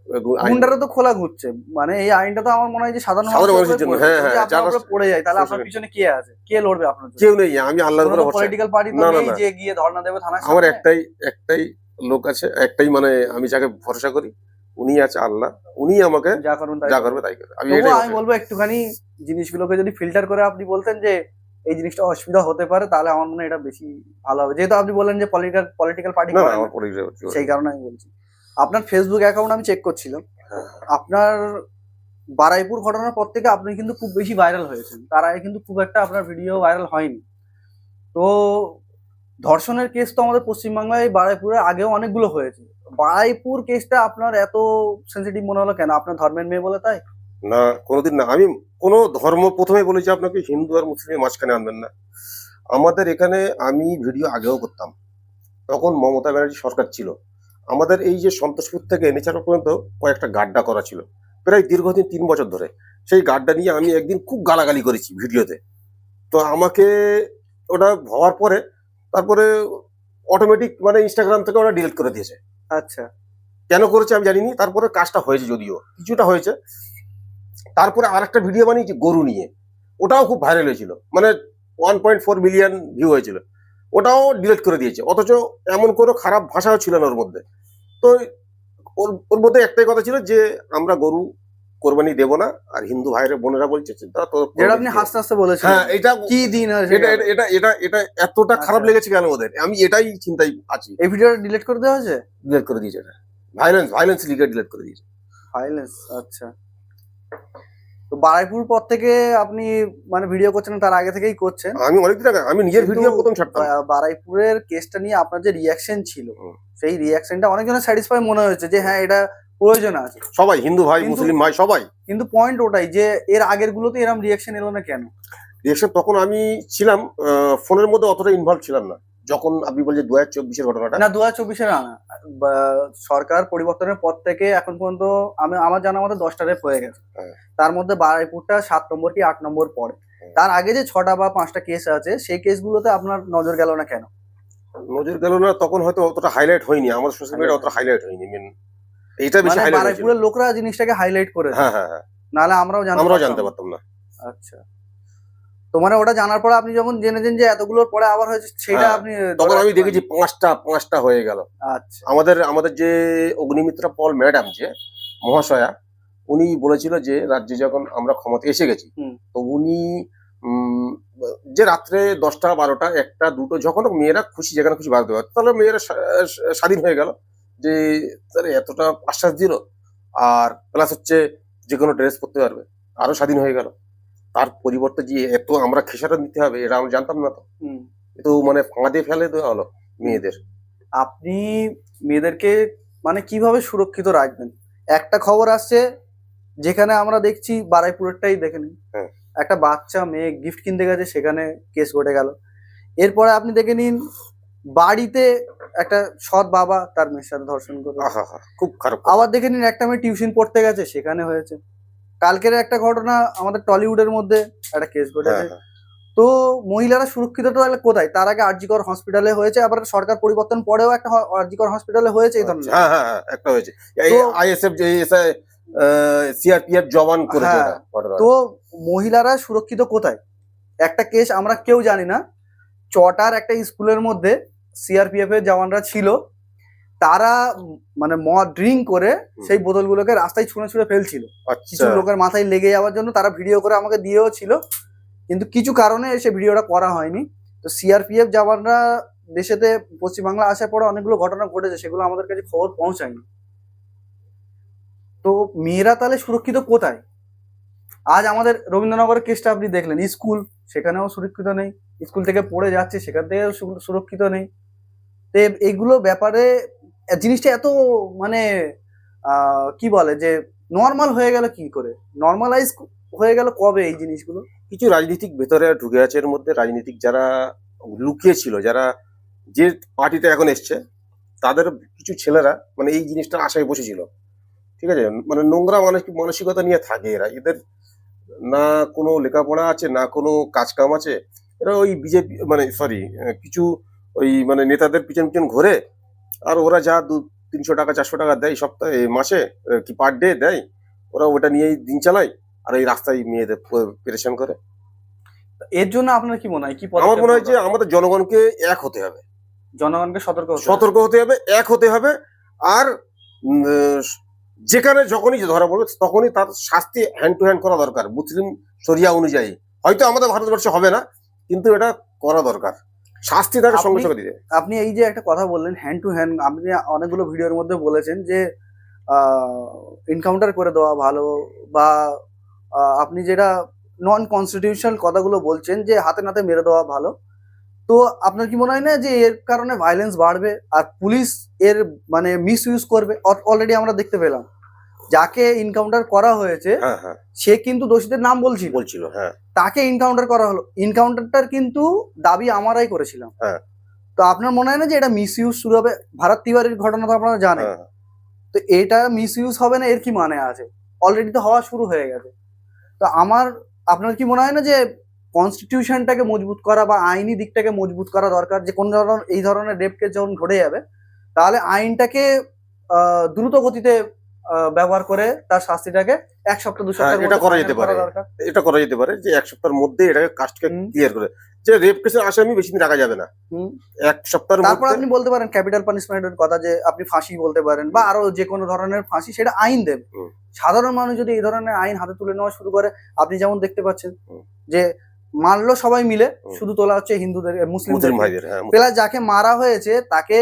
গুন্ডারা তো খোলা ঘুরছে, মানে এই আইনটা তো আমার মনে হয় যে সাধারণ মানুষের জন্য। হ্যাঁ, যারা পড়ে যায়, তাহলে আপনার পিছনে কে আছে? কে লড়বে আপনার জন্য? কেউ নেই। আমি আল্লাহর উপরে ভরসা। পলিটিক্যাল পার্টি তো নেই যে গিয়ে ধর্ণা দেবে থানায়। আমার একটাই লোক আছে, একটাই, মানে আমি যাকে ভরসা করি, উনি আছে আল্লাহ। উনি আমাকে যা করবে তাই করবে। আমি বলবো একটুখানি জিনিসগুলোকে যদি ফিল্টার করে আপনি বলতেন যে এই জিনিসটা অসুবিধা হতে পারে, তাহলে আমার মনে হয় এটা বেশি ভালো হবে। যেহেতু আপনি বললেন যে পলিটিক্যাল পার্টি না না করেন আমার না, পরিচয় সেই কারণে আমি বলছি। আপনার ফেসবুক অ্যাকাউন্ট আমি চেক করছিলাম, হ্যাঁ। আপনার বারাইপুর ঘটনার পর থেকে আপনি কিন্তু খুব বেশি ভাইরাল হয়েছেন, তার আগে কিন্তু খুব একটা আপনার ভিডিও ভাইরাল হয়নি। তো ধর্ষণের কেস তো আমাদের পশ্চিমবাংলায় বারাইপুরে আগেও অনেকগুলো হয়েছে, বারাইপুর কেসটা আপনার এত সেন্সিটিভ মনে হলো কেন? আপনার ধর্মের মেয়ে বলে তাই? না কোনোদিন না, আমি কোনো ধর্ম প্রথমে বলেছি আপনাকে হিন্দু আর মুসলিমের মাঝখানে আনবেন না। আমাদের এখানে আমি ভিডিও আগেও করতাম, তখন মমতা ব্যানার্জি সরকার ছিল। আমাদের এই যে সন্তোষপুর থেকে নেচার পর্যন্ত কয়েকটা গাড্ডা করা ছিল প্রায় দীর্ঘদিন 3 বছর ধরে। সেই গাড্ডা নিয়ে আমি একদিন খুব গালাগালি করেছি ভিডিওতে। তো আমাকে ওটা হওয়ার পরে তারপরে অটোমেটিক মানে ইনস্টাগ্রাম থেকে ওরা ডিলিট করে দিয়েছে। আচ্ছা, কেন করেছে আমি জানিনি। তারপরে কাজটা হয়েছে, যদিও কিছুটা হয়েছে। তারপরে আর একটা ভিডিও বানিয়েছি গরু নিয়ে, ওটাও খুব ভাইরাল হয়েছিল, মানে 1.4 মিলিয়ন ভিউ হয়েছিল। ওটাও ডিলিট করে দিয়েছে, অথচ এমন কোনো খারাপ ভাষাও ছিল না ওর মধ্যে। তো ওর ওর মধ্যে একটাই কথা ছিল যে আমরা গরু কোরবানি দেব না, আর হিন্দু ভাইয়ের বোনেরা বলছে যে, "তা তো যেটা আপনি কোরবানি দিও।" হাসতে হাসতে বলেছেন, হ্যাঁ, এটা কি দিন হয়েছে এটা এটা এটা এটা এটা এতটা খারাপ আচ্ছা। লেগেছে কেন ওদের, আমি এটাই চিন্তায় আছি। এই ভিডিওটা ডিলিট করে দেওয়া হয়েছে? ডিলিট করে দিয়েছে, এটা ভায়োলেন্স লিগে ডিলিট করে দিয়েছে। ভাইলেন্স, আচ্ছা। তো বারাইপুর পর থেকে আপনি মানে ভিডিও করছেন, তার আগে থেকেই করছেন? আমি অনেকদিন আগে আমি নিজের কিন্তু ভিডিও প্রথম ছাড়তাম। বারাইপুরের কেসটা নিয়ে আপনার যে রিয়াকশন ছিল, হুম। সেই রিয়াকশনটা অনেকজনের স্যাটিসফাই মনে হয়েছে যে হ্যাঁ এটা প্রয়োজন আছে। সবাই হিন্দু ভাই কিন্তু- মুসলিম ভাই সবাই। কিন্তু পয়েন্ট ওটাই যে এর আগের গুলোতে এরকম রিয়াকশন এলো না কেন? রিয়েকশন তখন আমি ছিলাম ফোনের মধ্যে অতটা ইনভলভ ছিলাম না, যখন আপনি বলছেন 2024-এর ঘটনাটা। না 2024-এর না, সরকার পরিবর্তনের পর থেকে এখন পর্যন্ত আমার জানা মতো 10টা রেপ হয়ে গেছে। হ্যাঁ। তার মধ্যে বারাইপুরটা 7 নম্বর কি 8 নম্বর পড়ে। তার আগে যে 6টা বা 5টা কেস আছে, সেই কেসগুলোতে আপনার নজর গেল না কেন? নজর গেল না, তখন হয়তো অতটা হাইলাইট হয়নি, আমার সোশ্যাল মিডিয়া অতটা হাইলাইট হয়নি। মেন এইটা বেশি মানে হাইলাইট হয়েছিল। বারাইপুরের লোকরা জিনিসটাকে হাইলাইট করেছে, হ্যাঁ হ্যাঁ হ্যাঁ, নাহলে আমরাও আমরাও জানতে জানতে পারতাম পারতাম না। না। আচ্ছা, তো মানে ওটা জানার পরে আপনি যখন জেনেছেন যে এতগুলোর পরে আবার হয়েছে, সেটা হ্যাঁ, আপনি তখন ধরে আমি রাখতে দেখেছি পাঁচটা হয়ে গেল। পারেননি। আচ্ছা, আমাদের যে অগ্নিমিত্রা পল ম্যাডাম যে মহাশয়া, উনি বলেছিল যে রাজ্যে যখন আমরা ক্ষমতায় এসে গেছি, হুম। তো উনি যে রাত্রে 10টা 12টা 1টা 2টো যখন মেয়েরা খুশি যেখানে খুশি বাড়তে পারে, তাহলে মেয়েরা স্বাধীন হয়ে গেল। যে তাহলে এতটা আশ্বাস দিল, আর প্লাস হচ্ছে যে কোনো ড্রেস পরতে পারবে, আরো স্বাধীন হয়ে গেল। তার পরিবর্তে যে এত আমরা খেসারত নিতে হবে, এটা আমরা জানতাম না। তো হুম। তো মানে ফাঁদে ফেলে দেওয়া হলো মেয়েদের। আপনি মেয়েদেরকে মানে কিভাবে সুরক্ষিত রাখবেন? একটা খবর আসছে যেখানে আমরা দেখছি, বারাইপুরেরটাই দেখে নিন, হ্যাঁ। একটা বাচ্চা মেয়ে গিফট কিনতে গেছে, সেখানে কেস ঘটে গেল। এরপরে আপনি দেখে নিন, বাড়িতে একটা সৎ বাবা তার মেয়ের সাথে ধর্ষণ করে। আহা হা, খুব খারাপ। আবার দেখে নিন, একটা মেয়ে টিউশন পড়তে গেছে, সেখানে হয়েছে। কালকের একটা ঘটনা আমাদের টলিউডের মধ্যে একটা কেস ঘটেছে। হ্যাঁ, তো মহিলারা সুরক্ষিত তাহলে কোথায়? তার আগে আরজিকর হসপিটালে হয়েছে, আবার সরকার পরিবর্তন পরেও একটা আরজিকর হসপিটালে হয়েছে এই ধরনের। হ্যাঁ হ্যাঁ হ্যাঁ, একটা হয়েছে তো- আইএসএফ যে সিআরপিএফ জওয়ান করেছে হ্যাঁ, এটা ঘটনা। তো মহিলারা সুরক্ষিত কোথায়? একটা কেস আমরা কেউ জানি না, চটার একটা স্কুলের মধ্যে সিআরপিএফ এর জওয়ানরা ছিল, তারা মানে মদ ড্রিঙ্ক করে সেই বোতলগুলোকে রাস্তায় ছুঁড়ে ছুঁড়ে ফেলছিল। কিছু আচ্ছা, লোকের মাথায় লেগে যাওয়ার জন্য তারা ভিডিও করে আমাকে দিয়েও ছিল, কিন্তু কিছু কারণে সে ভিডিওটা করা হয়নি। তো সিআরপিএফ জওয়ানরা দেশেতে পশ্চিমবাংলা আসার পরে অনেকগুলো ঘটনা ঘটেছে, সেগুলো আমাদের কাছে খবর পৌঁছায়নি। তো মেয়েরা তাহলে সুরক্ষিত কোথায়? আজ আমাদের রবীন্দ্রনগরের কেসটা আপনি দেখলেন, স্কুল, সেখানেও সুরক্ষিত নেই। স্কুল থেকে পড়ে যাচ্ছে, সেখান থেকেও সুরক্ষিত নেই। তো এগুলো ব্যাপারে জিনিসটা এত মানে কি বলে যে নর্মাল হয়ে গেল কি করে? নর্মালাইজ হয়ে গেল কবে এই জিনিসগুলো? কিছু রাজনীতিক ভেতরে ঢুকে আছে এর মধ্যে। রাজনীতিক যারা লুকিয়ে ছিল, যারা যে পার্টিতে এখন এসছে, তাদের কিছু ছেলেরা মানে এই জিনিসটা আশায় বসেছিল। ঠিক আছে, মানে নোংরা মানসিকতা নিয়ে থাকে এরা। এদের না কোনো লেখাপড়া আছে, না কোনো কাজ কাম আছে। এরা ওই বিজেপি মানে সরি কিছু ওই মানে নেতাদের পিছন পিছন ঘোরে, আর ওরা যা 300 টাকা 400 টাকা দেয় সপ্তাহে মাসে কি পার ডে দেয়, ওরা ওটা নিয়েই দিন চালায়, আর এই রাস্তায় মেয়েদের পেরেশান করে। এর জন্য আপনার কি মনে হয়, কি আমার পদক্ষেপ মনে হয় যে দরকার? আমাদের জনগণকে এক হতে হবে, জনগণকে সতর্ক হতে হবে। সতর্ক হতে হবে, এক হতে হবে। আর যেখানে যখনই ধরা পড়বে তখনই তার শাস্তি হ্যান্ড টু হ্যান্ড করা দরকার, মুসলিম শরিয়া অনুযায়ী। হয়তো আমাদের ভারতবর্ষে হবে না, কিন্তু এটা করা দরকার, শাস্তি তাকে সঙ্গে আপনি- সঙ্গে দিতে। আপনি এই যে একটা কথা বললেন হ্যান্ড টু হ্যান্ড, আপনি অনেকগুলো ভিডিওর মধ্যে বলেছেন যে এনকাউন্টার করে দেওয়া ভালো, বা আপনি যেটা নন কনস্টিটিউশনাল কথাগুলো বলছেন যে হাতে নাতে মেরে দেওয়া ভালো। তো আপনার কি মনে হয় না যে এর কারণে ভায়োলেন্স বাড়বে আর পুলিশ এর মানে মিস ইউজ করবে? অলরেডি আমরা দেখতে পেলাম যাকে এনকাউন্টার করা হয়েছে হ্যাঁ হ্যাঁ সে কিন্তু দোষীদের নাম বলছিল, বলছিল, হ্যাঁ তাকে এনকাউন্টার করা হলো। এনকাউন্টারটার কিন্তু দাবি আমরাই করেছিলাম। হ্যাঁ। তো আপনার মনে হয় না যে এটা মিস ইউজ শুরু হবে? ভারত তিওয়ারির ঘটনা তো আপনারা জানেন। হ্যাঁ তো এটা মিস ইউজ হবে না, এর কি মানে আছে? অলরেডি তো হওয়া শুরু হয়ে গেছে। তো আপনার কি মনে হয় না যে কনস্টিটিউশনটাকে মজবুত করা বা আইনি দিকটাকে মজবুত করা দরকার? যে কোন ধরনের এই ধরনের রেপ কেস যখন ঘটে যাবে তাহলে আইনটাকে দ্রুত গতিতে ব্যবহার করে তার শাস্তিটাকে 1 সপ্তাহ 2 হ্যাঁ, সপ্তাহের এটা মধ্যে করা final যেতে করা পারে। দরকার। এটা করা যেতে পারে যে 1 সপ্তাহের মধ্যে এটাকে কাজটাকে হুম। ক্লিয়ার করে, যে রেপ কেসের আসামি বেশি দিন রাখা যাবে না, হুম। 1 সপ্তাহের তারপর মধ্যে। আপনি বলতে পারেন ক্যাপিটাল পানিশমেন্টের কথা, যে আপনি ফাঁসি বলতে পারেন বা আরো যে কোনো ধরনের ফাঁসি, সেটা আইন দেবে। হুম। সাধারণ মানুষ যদি এই ধরনের আইন হাতে তুলে নেওয়া শুরু করে, আপনি যেমন দেখতে পাচ্ছেন হুম। যে মারলো সবাই মিলে, হুম। শুধু তোলা হচ্ছে হিন্দুদের, মুসলিম মুসলিমদের। ভাইদের, হ্যাঁ প্লাস যাকে মারা হয়েছে তাকে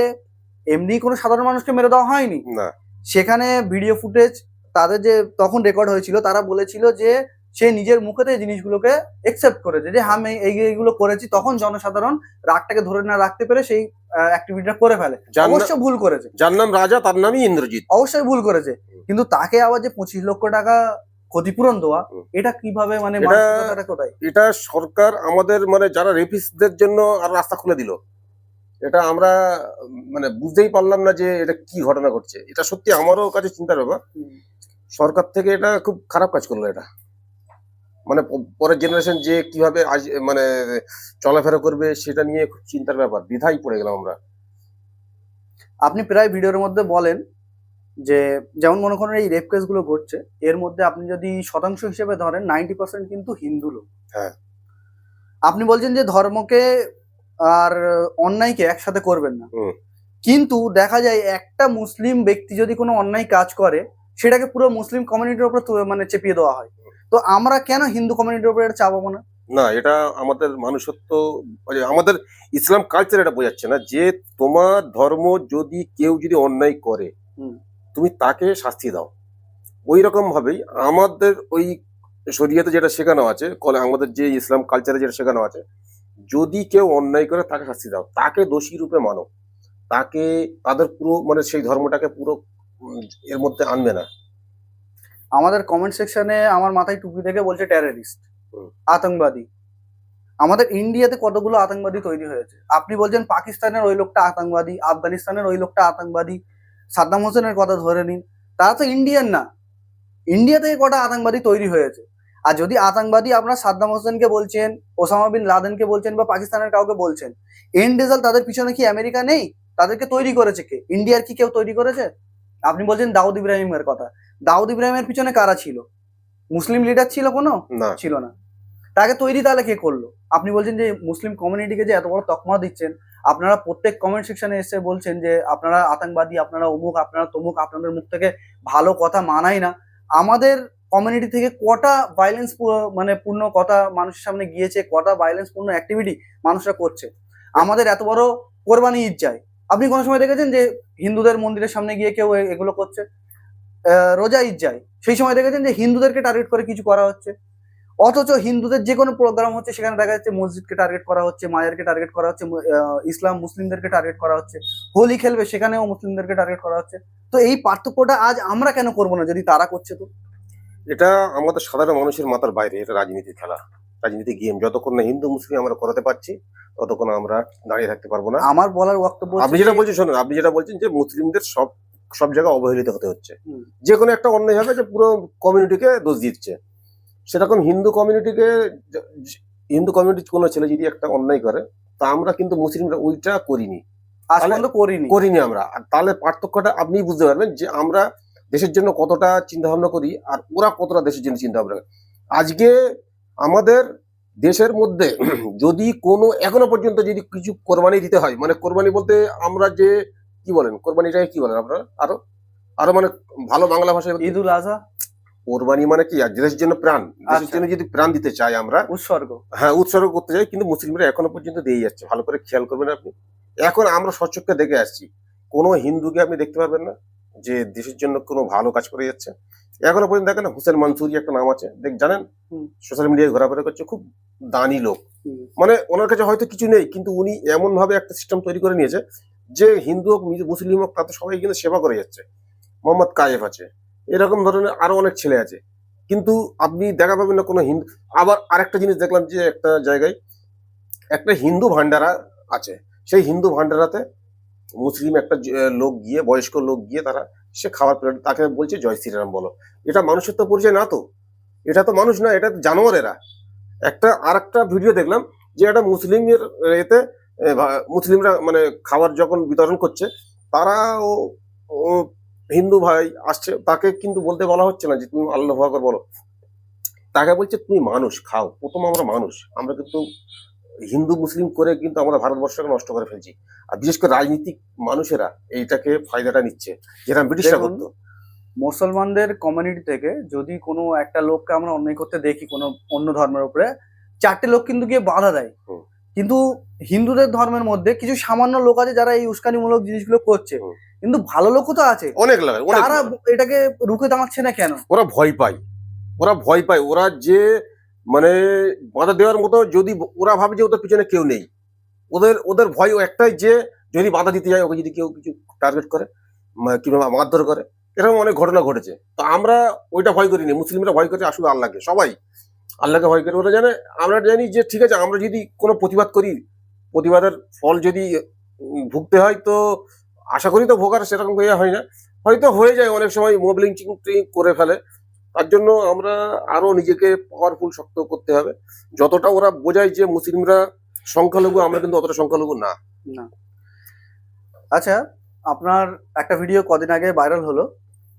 এমনি কোনো সাধারণ মানুষকে মেরে দেওয়া হয়নি। না, সেখানে ভিডিও ফুটেজ তাদের যে তখন রেকর্ড হয়েছিল, তারা বলেছিল যে সে নিজের মুখেতে এই জিনিসগুলোকে একসেপ্ট করেছে যে হ্যাঁ আমি এইগুলো করেছি। তখন জনসাধারণ রাগটাকে ধরে না রাখতে পেরে সেই অ্যাক্টিভিটিটা করে ফেলে। যার না- অবশ্য ভুল করেছে, যার নাম রাজা তার নামই ইন্দ্রজিৎ। অবশ্যই ভুল করেছে, কিন্তু তাকে আবার যে 25 লক্ষ টাকা ক্ষতিপূরণ দেওয়া, হুম। এটা কিভাবে মানে এটা- মানসিকতাটা কোথায়? এটা সরকার আমাদের মানে যারা রেপিস্টদের জন্য আর রাস্তা খুলে দিল, এটা আমরা মানে বুঝতেই পারলাম না যে এটা কি ঘটনা ঘটছে। এটা সত্যি আমারও কাছে চিন্তার ব্যাপার। সরকার থেকে এটা খুব খারাপ কাজ করলো। এটা মানে পরের জেনারেশন যে কিভাবে আজ মানে চলাফেরা করবে সেটা নিয়ে খুব চিন্তার ব্যাপার, দ্বিধায় পড়ে গেলাম আমরা। আপনি প্রায় ভিডিওর মধ্যে বলেন যে যেমন মনে করেন এই রেপ কেসগুলো ঘটছে, এর মধ্যে আপনি যদি শতাংশ হিসেবে ধরেন 90% কিন্তু হিন্দু লোক। হ্যাঁ। আপনি বলছেন যে ধর্মকে আর অন্যায়কে একসাথে করবেন না, হুম। কিন্তু দেখা যায় একটা মুসলিম ব্যক্তি যদি কোনো অন্যায় কাজ করে সেটাকে পুরো মুসলিম কমিউনিটির উপর মানে চেপিয়ে দেওয়া হয়। তো আমরা কেন হিন্দু কমিউনিটির উপর এটা চাপাবো না? না, এটা আমাদের মানুষত্ব, মানে আমাদের ইসলাম কালচার এটা বোঝাচ্ছে না যে তোমার ধর্ম যদি কেউ যদি অন্যায় করে হুম। তুমি তাকে শাস্তি দাও। ওই রকম ভাবেই আমাদের ওই শরীয়তে যেটা শেখানো আছে, আমাদের যে ইসলাম কালচারে যেটা শেখানো আছে, যদি কেউ অন্যায় করে তাকে শাস্তি দাও, তাকে দোষী রূপে মানো, তাকে তাদের পুরো মানে সেই ধর্মটাকে পুরো এর মধ্যে আনবে না। আমাদের কমেন্ট সেকশনে আমার মাথায় টুপি থেকে বলছে টেররিস্ট, হুম। আতঙ্কবাদী। আমাদের ইন্ডিয়াতে কতগুলো আতঙ্কবাদী তৈরি হয়েছে। আপনি বলছেন পাকিস্তানের ওই লোকটা আতঙ্কবাদী, আফগানিস্তানের ওই লোকটা আতঙ্কবাদী, সাদ্দাম হোসেনের কথা ধরে নিন, তারা তো ইন্ডিয়ান না। ইন্ডিয়া থেকে কটা আতঙ্কবাদী তৈরি হয়েছে। আর যদি আতঙ্কবাদী আপনারা সাদ্দাম হোসেনকে বলছেন, ওসামা বিন লাদেনকে বলছেন বা পাকিস্তানের কাউকে বলছেন, এন্ড রেজাল্ট তাদের পিছনে কি আমেরিকা নেই? তাদেরকে তৈরি করেছে কে? ইন্ডিয়ার কি কেউ তৈরি করেছে? আপনি বলছেন দাউদ ইব্রাহিমের কথা, দাউদ ইব্রাহিমের পিছনে কারা ছিল? মুসলিম লিডার ছিল কোনো? না, ছিল না। তাকে তৈরি তাহলে কে করলো? আপনি বলছেন যে মুসলিম কমিউনিটিকে যে এত বড় তকমা দিচ্ছেন, আপনারা প্রত্যেক কমেন্ট সেকশনে এসে বলছেন যে আপনারা আতঙ্কবাদী, আপনারা অমুক, আপনারা তমুক, আপনাদের মুখ থেকে ভালো কথা মানায় না। আমাদের কমিউনিটি থেকে কটা ভায়োলেন্স মানে পূর্ণ কথা মানুষের সামনে গিয়েছে, কটা ভায়োলেন্স পূর্ণ অ্যাক্টিভিটি মানুষরা করছে। আমাদের এত বড় কোরবানি ঈদ যায়, আপনি কোনো সময় দেখেছেন যে হিন্দুদের মন্দিরের সামনে গিয়ে কেউ এগুলো করছে? রোজা ঈদ যায়, সেই সময় দেখেছেন যে হিন্দুদেরকে টার্গেট করে কিছু করা হচ্ছে। অথচ হিন্দুদের যে কোনো প্রোগ্রাম হচ্ছে সেখানে দেখা যাচ্ছে মসজিদকে টার্গেট করা হচ্ছে, মাজারকে টার্গেট করা হচ্ছে, ইসলাম মুসলিমদেরকে টার্গেট করা হচ্ছে। হোলি খেলবে সেখানেও মুসলিমদেরকে টার্গেট করা হচ্ছে। তো এই পার্থক্যটা আজ আমরা কেন করবো না যদি তারা করছে? তো এটা আমাদের সাধারণ মানুষের মাথার বাইরে, এটা রাজনীতির খেলা, রাজনীতি গেম। যতক্ষণ না হিন্দু মুসলিম আমরা করাতে পারছি ততক্ষণ আমরা দাঁড়িয়ে থাকতে পারবো না। আমার বলার বক্তব্য আপনি যেটা বলছেন শোনেন, আপনি যেটা বলছেন যে মুসলিমদের সব সব জায়গায় অবহেলিত হতে হচ্ছে, হুম। যে কোনো একটা অন্যায় হবে যে পুরো কমিউনিটিকে দোষ দিচ্ছে। সেরকম হিন্দু কমিউনিটি কোনো ছেলে যদি একটা অন্যায় করে, তা আমরা কিন্তু মুসলিমরা ওইটা করিনি, আজ পর্যন্ত করিনি আমরা। আর তাহলে পার্থক্যটা আপনি বুঝতে পারবেন যে আমরা দেশের জন্য কতটা চিন্তা ভাবনা করি আর ওরা কতটা দেশের জন্য চিন্তা ভাবনা করে। আজকে আমাদের দেশের মধ্যে যদি কোনো এখনো পর্যন্ত যদি কিছু কোরবানি দিতে হয়, মানে কোরবানি বলতে আমরা যে কি বলেন, কোরবানিটাকে কি বলেন আপনারা আরো আরো মানে ভালো বাংলা ভাষায় ঈদুল আজহা, কোরবানি মানে কি আর দেশের জন্য প্রাণ, দেশের আচ্ছা। জন্য যদি প্রাণ দিতে চাই আমরা, উৎসর্গ। হ্যাঁ উৎসর্গ করতে চাই, কিন্তু মুসলিমরা এখনো পর্যন্ত দিয়ে যাচ্ছে। ভালো করে খেয়াল করবেন আপনি, এখন আমরা স্বচক্ষে দেখে আসছি, কোনো হিন্দুকে আপনি দেখতে পারবেন না যে দেশের জন্য কোনো ভালো কাজ করে যাচ্ছে। এখনো পর্যন্ত দেখেন হোসেন মানসুরি একটা নাম আছে, জানেন, হুম। সোশ্যাল মিডিয়ায় ঘোরাফেরা করছে, খুব দানি লোক। হুম। মানে ওনার কাছে হয়তো কিছু নেই, কিন্তু উনি এমন ভাবে একটা সিস্টেম তৈরি করে নিয়েছে যে হিন্দু হোক মুসলিম হোক তাতে সবাই কিন্তু সেবা করে যাচ্ছে। মোহাম্মদ কায়েফ আছে, এরকম ধরনের আরো অনেক ছেলে আছে, কিন্তু আপনি দেখা পাবেন না কোনো হিন্দু। আবার আরেকটা জিনিস দেখলাম যে একটা জায়গায় একটা হিন্দু ভান্ডারা আছে, সেই হিন্দু ভান্ডারাতে মুসলিম একটা লোক গিয়ে, বয়স্ক লোক গিয়ে তারা সে খাবার প্লেট তাকে বলছে জয় শ্রীরাম বলো। এটা মানুষের তো পরিচয় না, তো এটা তো মানুষ না, এটা তো জানোয়ার এরা। আর একটা ভিডিও দেখলাম যে একটা মুসলিমের এতে মুসলিমরা মানে খাবার যখন বিতরণ করছে, তারা ও ও হিন্দু ভাই আসছে, তাকে কিন্তু বলতে বলা হচ্ছে না যে তুমি আল্লাহু আকবার বলো, তাকে বলছে তুমি মানুষ খাও। প্রথম আমরা মানুষ, আমরা কিন্তু হিন্দু মুসলিম করে কিন্তু আমরা ভারতবর্ষকে নষ্ট করে ফেলছি। আর বিশেষ করে রাজনীতিক মানুষেরা এইটাকে ফায়দাটা নিচ্ছে, যেটা ব্রিটিশরা দেখুন, করতো। মুসলমানদের কমিউনিটি থেকে যদি কোনো একটা লোককে আমরা অন্যায় করতে দেখি কোনো অন্য ধর্মের উপরে, 4টে লোক কিন্তু গিয়ে বাধা দেয়। হুম। কিন্তু হিন্দুদের ধর্মের মধ্যে কিছু সামান্য লোক আছে যারা এই উস্কানিমূলক জিনিসগুলো করছে, হুম। কিন্তু ভালো লোকও তো আছে, অনেক লাগে, অনেক তারা লাগে। এটাকে রুখে দাঁড়াচ্ছে না কেন? ওরা ভয় পায়, ওরা ভয় পায়, ওরা যে মানে বাধা দেওয়ার মতো, যদি ওরা ভাবে যে ওদের পিছনে কেউ নেই, ওদের ওদের ভয় একটাই যে যদি বাধা দিতে যায়, ওকে যদি কেউ কিছু টার্গেট করে কিংবা মারধর করে, এরকম অনেক ঘটনা ঘটেছে। তো আমরা ওইটা ভয় করিনি, মুসলিমরা ভয় করে আসলে আল্লাহকে, সবাই আল্লাহকে ভয় করে। ওরা জানে, আমরা জানি যে ঠিক আছে, আমরা যদি কোনো প্রতিবাদ করি, প্রতিবাদের ফল যদি ভুগতে হয়, তো আশা করি তো ভোগার সেরকম হয়ে হয় না, হয়তো হয়ে যায় অনেক সময়, মোব লিঞ্চিং করে ফেলে। তার জন্য আমরা আরো নিজেকে পাওয়ারফুল শক্ত করতে হবে। যতটা ওরা বোঝায় যে মুসলিমরা সংখ্যালঘু, আমরা কিন্তু অতটা সংখ্যালঘু না। না। আচ্ছা, আপনার একটা ভিডিও কদিন আগে ভাইরাল হলো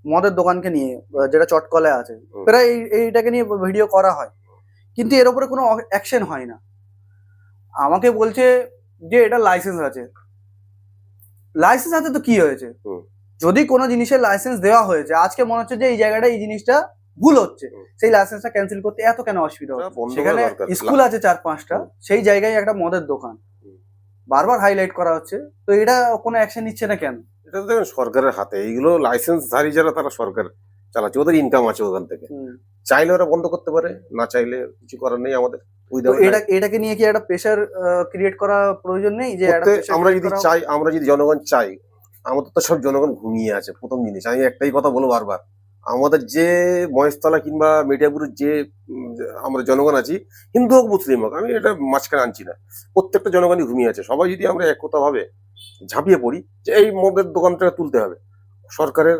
মদের দোকানকে নিয়ে, যেটা চটকলে আছে, হুম। প্রায় এইটাকে নিয়ে ভিডিও করা হয়, কিন্তু এর উপরে কোনো অ্যাকশন হয় না। আমাকে বলছে যে এটা লাইসেন্স আছে। লাইসেন্স আছে তো কি হয়েছে? হুম। যদি কোনো জিনিসের লাইসেন্স দেওয়া হয়েছে, আজকে মনে হচ্ছে যে এই জায়গাটা এই জিনিসটা ভুল হচ্ছে, হুম। সেই লাইসেন্সটা ক্যান্সেল করতে এত কেন অসুবিধা এটা হচ্ছে? বন্ধ করা সেখানে দরকার। স্কুল আছে 4-5টা, সেই জায়গায় একটা মদের দোকান হুম। বারবার হাইলাইট করা হচ্ছে, তো এটা কোনো অ্যাকশন নিচ্ছে না কেন? এটা তো দেখেন সরকারের হাতে, এইগুলো লাইসেন্সধারী যারা তারা সরকার চালাচ্ছে, ওদের ইনকাম আছে ওখান থেকে। চাইলে ওরা বন্ধ করতে পারে, না চাইলে কিছু করার নেই আমাদের। তো এটাকে নিয়ে কি একটা প্রেসার ক্রিয়েট করা প্রয়োজন নেই যে একটা pressure আমরা create যদি করা- চাই, আমরা যদি জনগণ চাই, আমাদের তো সব জনগণ ঘুমিয়ে আছে। প্রথম জিনিস আমি একটাই কথা বলবো বারবার, আমাদের যে মহেশতলা কিংবা মিডিয়াপুরের যে আমরা জনগণ আছি, হিন্দু হোক মুসলিম হোক, আমি এটা মাঝখানে আনছি না, প্রত্যেকটা জনগণই ঘুমিয়ে আছে। সবাই যদি আমরা একতা ভাবে ঝাঁপিয়ে পড়ি যে এই মদের দোকানটা তুলতে হবে, সরকারের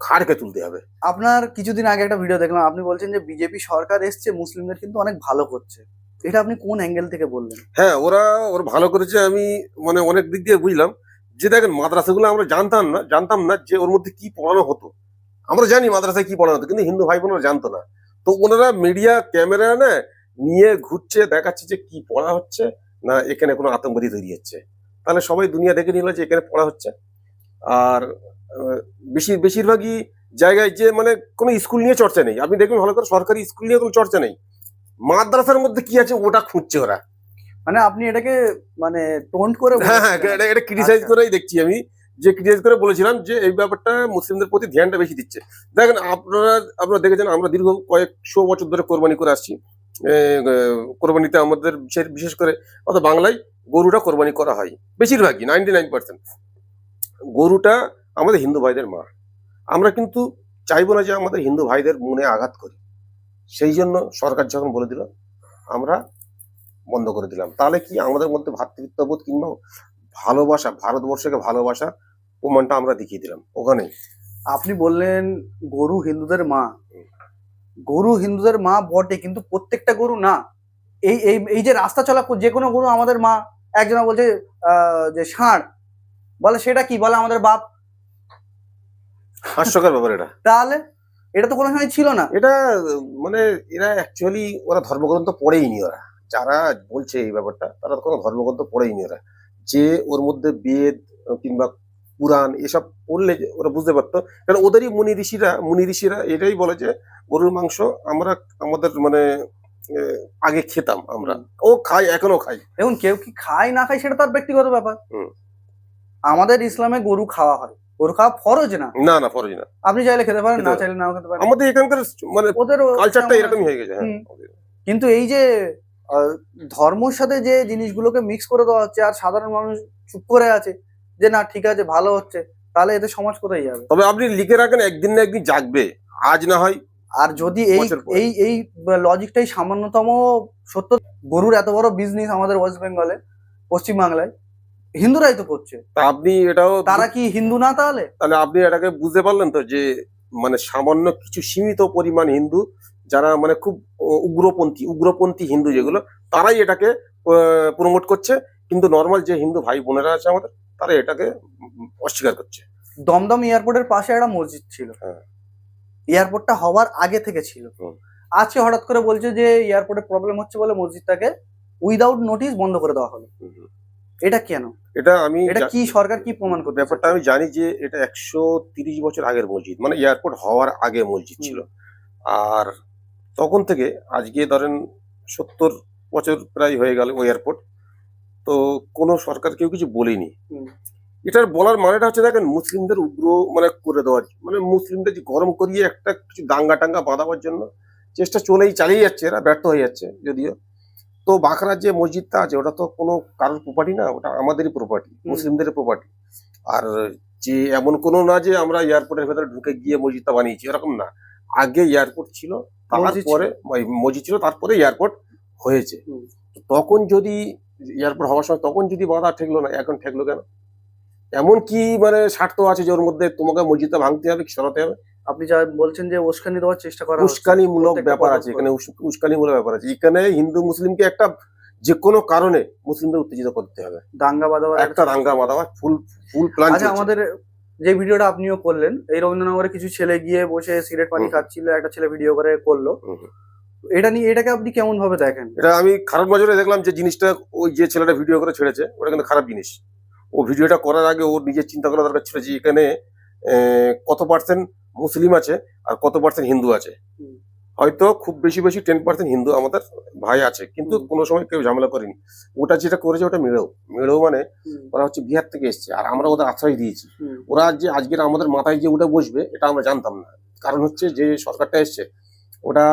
ঘাড়কে তুলতে হবে। আপনার কিছুদিন আগে একটা ভিডিও দেখলাম, আপনি বলছেন যে বিজেপি সরকার এসছে, মুসলিমদের কিন্তু অনেক ভালো করছে। এটা আপনি কোন অ্যাঙ্গেল থেকে বললেন? হ্যাঁ, ওরা ভালো করেছে, আমি মানে অনেক দিক দিয়ে বুঝলাম। যে দেখেন মাদ্রাসাগুলো আমরা জানতাম না যে ওর মধ্যে কি পড়ানো হতো। আমরা জানি মাদ্রাসায় কি পড়ানো হতো, কিন্তু হিন্দু ভাই বোনেরা জানতো না। তো ওনারা মিডিয়া ক্যামেরা নিয়ে ঘুরছে, দেখাচ্ছে যে কি পড়া হচ্ছে, না এখানে কোনো আতঙ্কবাদী তৈরি হচ্ছে। তাহলে সবাই দুনিয়া দেখে নিল যে এখানে পড়া হচ্ছে। আর বেশিরভাগই জায়গায় যে মানে কোনো স্কুল নিয়ে চর্চা নেই। আপনি দেখবেন ভালো করে, সরকারি স্কুল নিয়ে কোনো চর্চা নেই। মাদ্রাসার মধ্যে কি আছে ওটা খুঁজছে ওরা। মানে আপনি এটাকে মানে টোন্ট করে হ্যাঁ, বলেছিলেন। এটা ক্রিটিসাইজ আচ্ছা। করেই দেখছি আমি, যে ক্রিটিসাইজ করে বলেছিলাম যে এই ব্যাপারটা মুসলিমদের প্রতি ধ্যানটা বেশি দিচ্ছে। দেখেন আপনারা দেখেছেন, আমরা দীর্ঘ কয়েকশো বছর ধরে কোরবানি করে আসছি। কোরবানিতে আমাদের বিশেষ করে বাংলায় গরুটা কোরবানি করা হয় বেশিরভাগই, 99%। গরুটা আমাদের হিন্দু ভাইদের মা। আমরা কিন্তু চাইবো না যে আমাদের হিন্দু ভাইদের মনে আঘাত করি। সেই জন্য সরকার যখন বলে দিল, আমরা বন্ধ করে দিলাম। তাহলে কি আমাদের মধ্যে ভ্রাতৃত্ববোধ কিংবা ভালোবাসা, ভারতবর্ষকে ভালোবাসা প্রমাণটা আমরা দেখিয়ে দিলাম ওখানে। আপনি বললেন গরু হিন্দুদের মা। গরু হিন্দুদের মা বটে, কিন্তু প্রত্যেকটা গরু না। এই এই এই যে রাস্তা চলা যে কোনো গরু আমাদের মা। একজনা বলছে যে ষাঁড়, বলে সেটা কি, বলে আমাদের বাপ। হাস্যকর ব্যাপার এটা। তাহলে এটা তো কোনো সময় ছিল না। এটা মানে এরা অ্যাকচুয়ালি ওরা ধর্মগ্রন্থ পড়েইনি। ওরা যারা বলছে এই ব্যাপারটা, তারা কোনো ধর্মগ্রন্থ পড়েইনি। ওরা যে ওর মধ্যে বেদ কিংবা পুরাণ এসব পড়লে যে ওরা বুঝতে পারতো, কারণ ওদেরই মুনি ঋষিরা এটাই বলে যে গরুর মাংস আমরা আমাদের মানে আগে খেতাম আমরা, ও খাই এখনো খাই। দেখুন, কেউ কি খায় না খায় সেটা তার ব্যক্তিগত ব্যাপার। হুম। আমাদের ইসলামে গরু খাওয়া হয়, গরু খাওয়া ফরজ না। না না ফরজ না, আপনি চাইলে খেতে পারেন, খেতে না পারেন। চাইলে নাও খেতে পারেন, আমাদের এখানকার মানে ওদের কালচারটা এরকমই হয়ে গেছে। হ্যাঁ, কিন্তু এই যে ধর্মের সাথে যে জিনিসগুলোকে মিক্স করে দেওয়া হচ্ছে, আর সাধারণ মানুষ চুপ করে আছে যে না ঠিক আছে ভালো হচ্ছে, তাহলে এতে সমাজ কোথায় যাবে? তবে আপনি লিখে রাখেন একদিন না একদিন জাগবে, আজ না হয়। আর যদি এই বছর পর। এই এই লজিকটাই সামান্যতম সত্য, গরুর এত বড় বিজনেস আমাদের ওয়েস্ট বেঙ্গলে, পশ্চিমবাংলায় হিন্দুরাই তো করছে, তা আপনি এটাও তারা কি হিন্দু না তাহলে? তাহলে আপনি এটাকে বুঝতে পারলেন তো যে মানে সামান্য কিছু সীমিত পরিমাণ হিন্দু যারা মানে খুব উগ্রপন্থী হিন্দু যেগুলো, তারাই এটাকে প্রমোট করছে, কিন্তু নর্মাল যে হিন্দু ভাই বোনেরা আছে আমাদের তারা এটাকে অস্বীকার করছে। দমদম এয়ারপোর্টের পাশে একটা মসজিদ ছিল, হ্যাঁ। এয়ারপোর্টটা হওয়ার আগে থেকে ছিল। হুম। আজকে হঠাৎ করে বলছে যে এয়ারপোর্টে প্রবলেম হচ্ছে বলে মসজিদটাকে উইদাউট নোটিস বন্ধ করে দেওয়া হলো। এটা কেন? এটা কি সরকার কি প্রমাণ করতে? ব্যাপারটা আমি জানি যে এটা 130 বছর আগের মসজিদ, মানে এয়ারপোর্ট হওয়ার আগে মসজিদ ছিল। আর তখন থেকে আজকে ধরেন 70 বছর প্রায় হয়ে গেল ওই এয়ারপোর্ট, তো কোনো সরকার কেউ কিছু বলেনি। এটার বলার মানেটা হচ্ছে দেখেন মুসলিমদের উগ্র মানে করে দেওয়ার, মানে মুসলিমদের যে গরম করিয়ে একটা কিছু দাঙ্গা টাঙ্গা বাঁধাবার জন্য চেষ্টা চালিয়ে যাচ্ছে, এরা ব্যর্থ হয়ে যাচ্ছে যদিও। তো বাঁকড়ার যে মসজিদটা আছে ওটা তো কোনো কারোর প্রপার্টি না, ওটা আমাদেরই প্রপার্টি, মুসলিমদের প্রপার্টি। আর যে এমন কোনো না যে আমরা এয়ারপোর্টের ভেতরে ঢুকে গিয়ে মসজিদটা বানিয়েছি, এরকম না। আগে এয়ারপোর্ট ছিল, তারপরে মসজিদ ছিল, তারপরে এয়ারপোর্ট হয়েছে। তখন যদি এয়ারপোর্ট হওয়ার সময় তখন যদি বাধা ঠেকলো না, এখন ঠেকলো কেন? এমন কি মানে স্বার্থ আছে যে ওর মধ্যে তোমাকে মসজিদটা ভাঙতে হবে, সরাতে হবে? আপনি যা বলছেন যে উস্কানি দেওয়ার চেষ্টা করা হচ্ছে, উস্কানিমূলক ব্যাপার আছে এখানে, উস্কানিমূলক ব্যাপার আছে এখানে। হিন্দু মুসলিমকে একটা যে কোনো কারণে মুসলিমদের উত্তেজিত করতে হবে, দাঙ্গা বাঁধাবার একটা দাঙ্গা বাঁধাবার ফুল প্ল্যান। আচ্ছা, আমাদের যে ভিডিওটা আপনিও করলেন, এই রবীন্দ্রনগরে কিছু ছেলে গিয়ে বসে সিগারেট পানি খাচ্ছিল, একটা ছেলে ভিডিও করে করলো, এটা নিয়ে এটাকে আপনি কেমন ভাবে দেখেন? এটা আমি খারাপ নজরে দেখলাম যে জিনিসটা, ওই যে ছেলেটা ভিডিও করে ছেড়েছে ওটা কিন্তু খারাপ জিনিস। ও ভিডিওটা করার আগে ওর নিজের চিন্তা করা দরকার ছিল যে এখানে কত পার্সেন্ট মুসলিম আছে আর কত পার্সেন্ট হিন্দু আছে। হয়তো খুব বেশি 10% হিন্দু আমাদের ভাই আছে, কিন্তু কোনো সময় কেউ ঝামেলা করেনি। ওটা যেটা করেছে ওটা মেড়েও মানে ওরা হচ্ছে বিহার থেকে এসছে, আর আমরা ওদের আশ্রয় দিয়েছি। ওরা যে আজকের আমাদের মাথায় যে ওটা বসবে এটা আমরা জানতাম না, কারণ হচ্ছে যে সরকারটা এসছে ওটা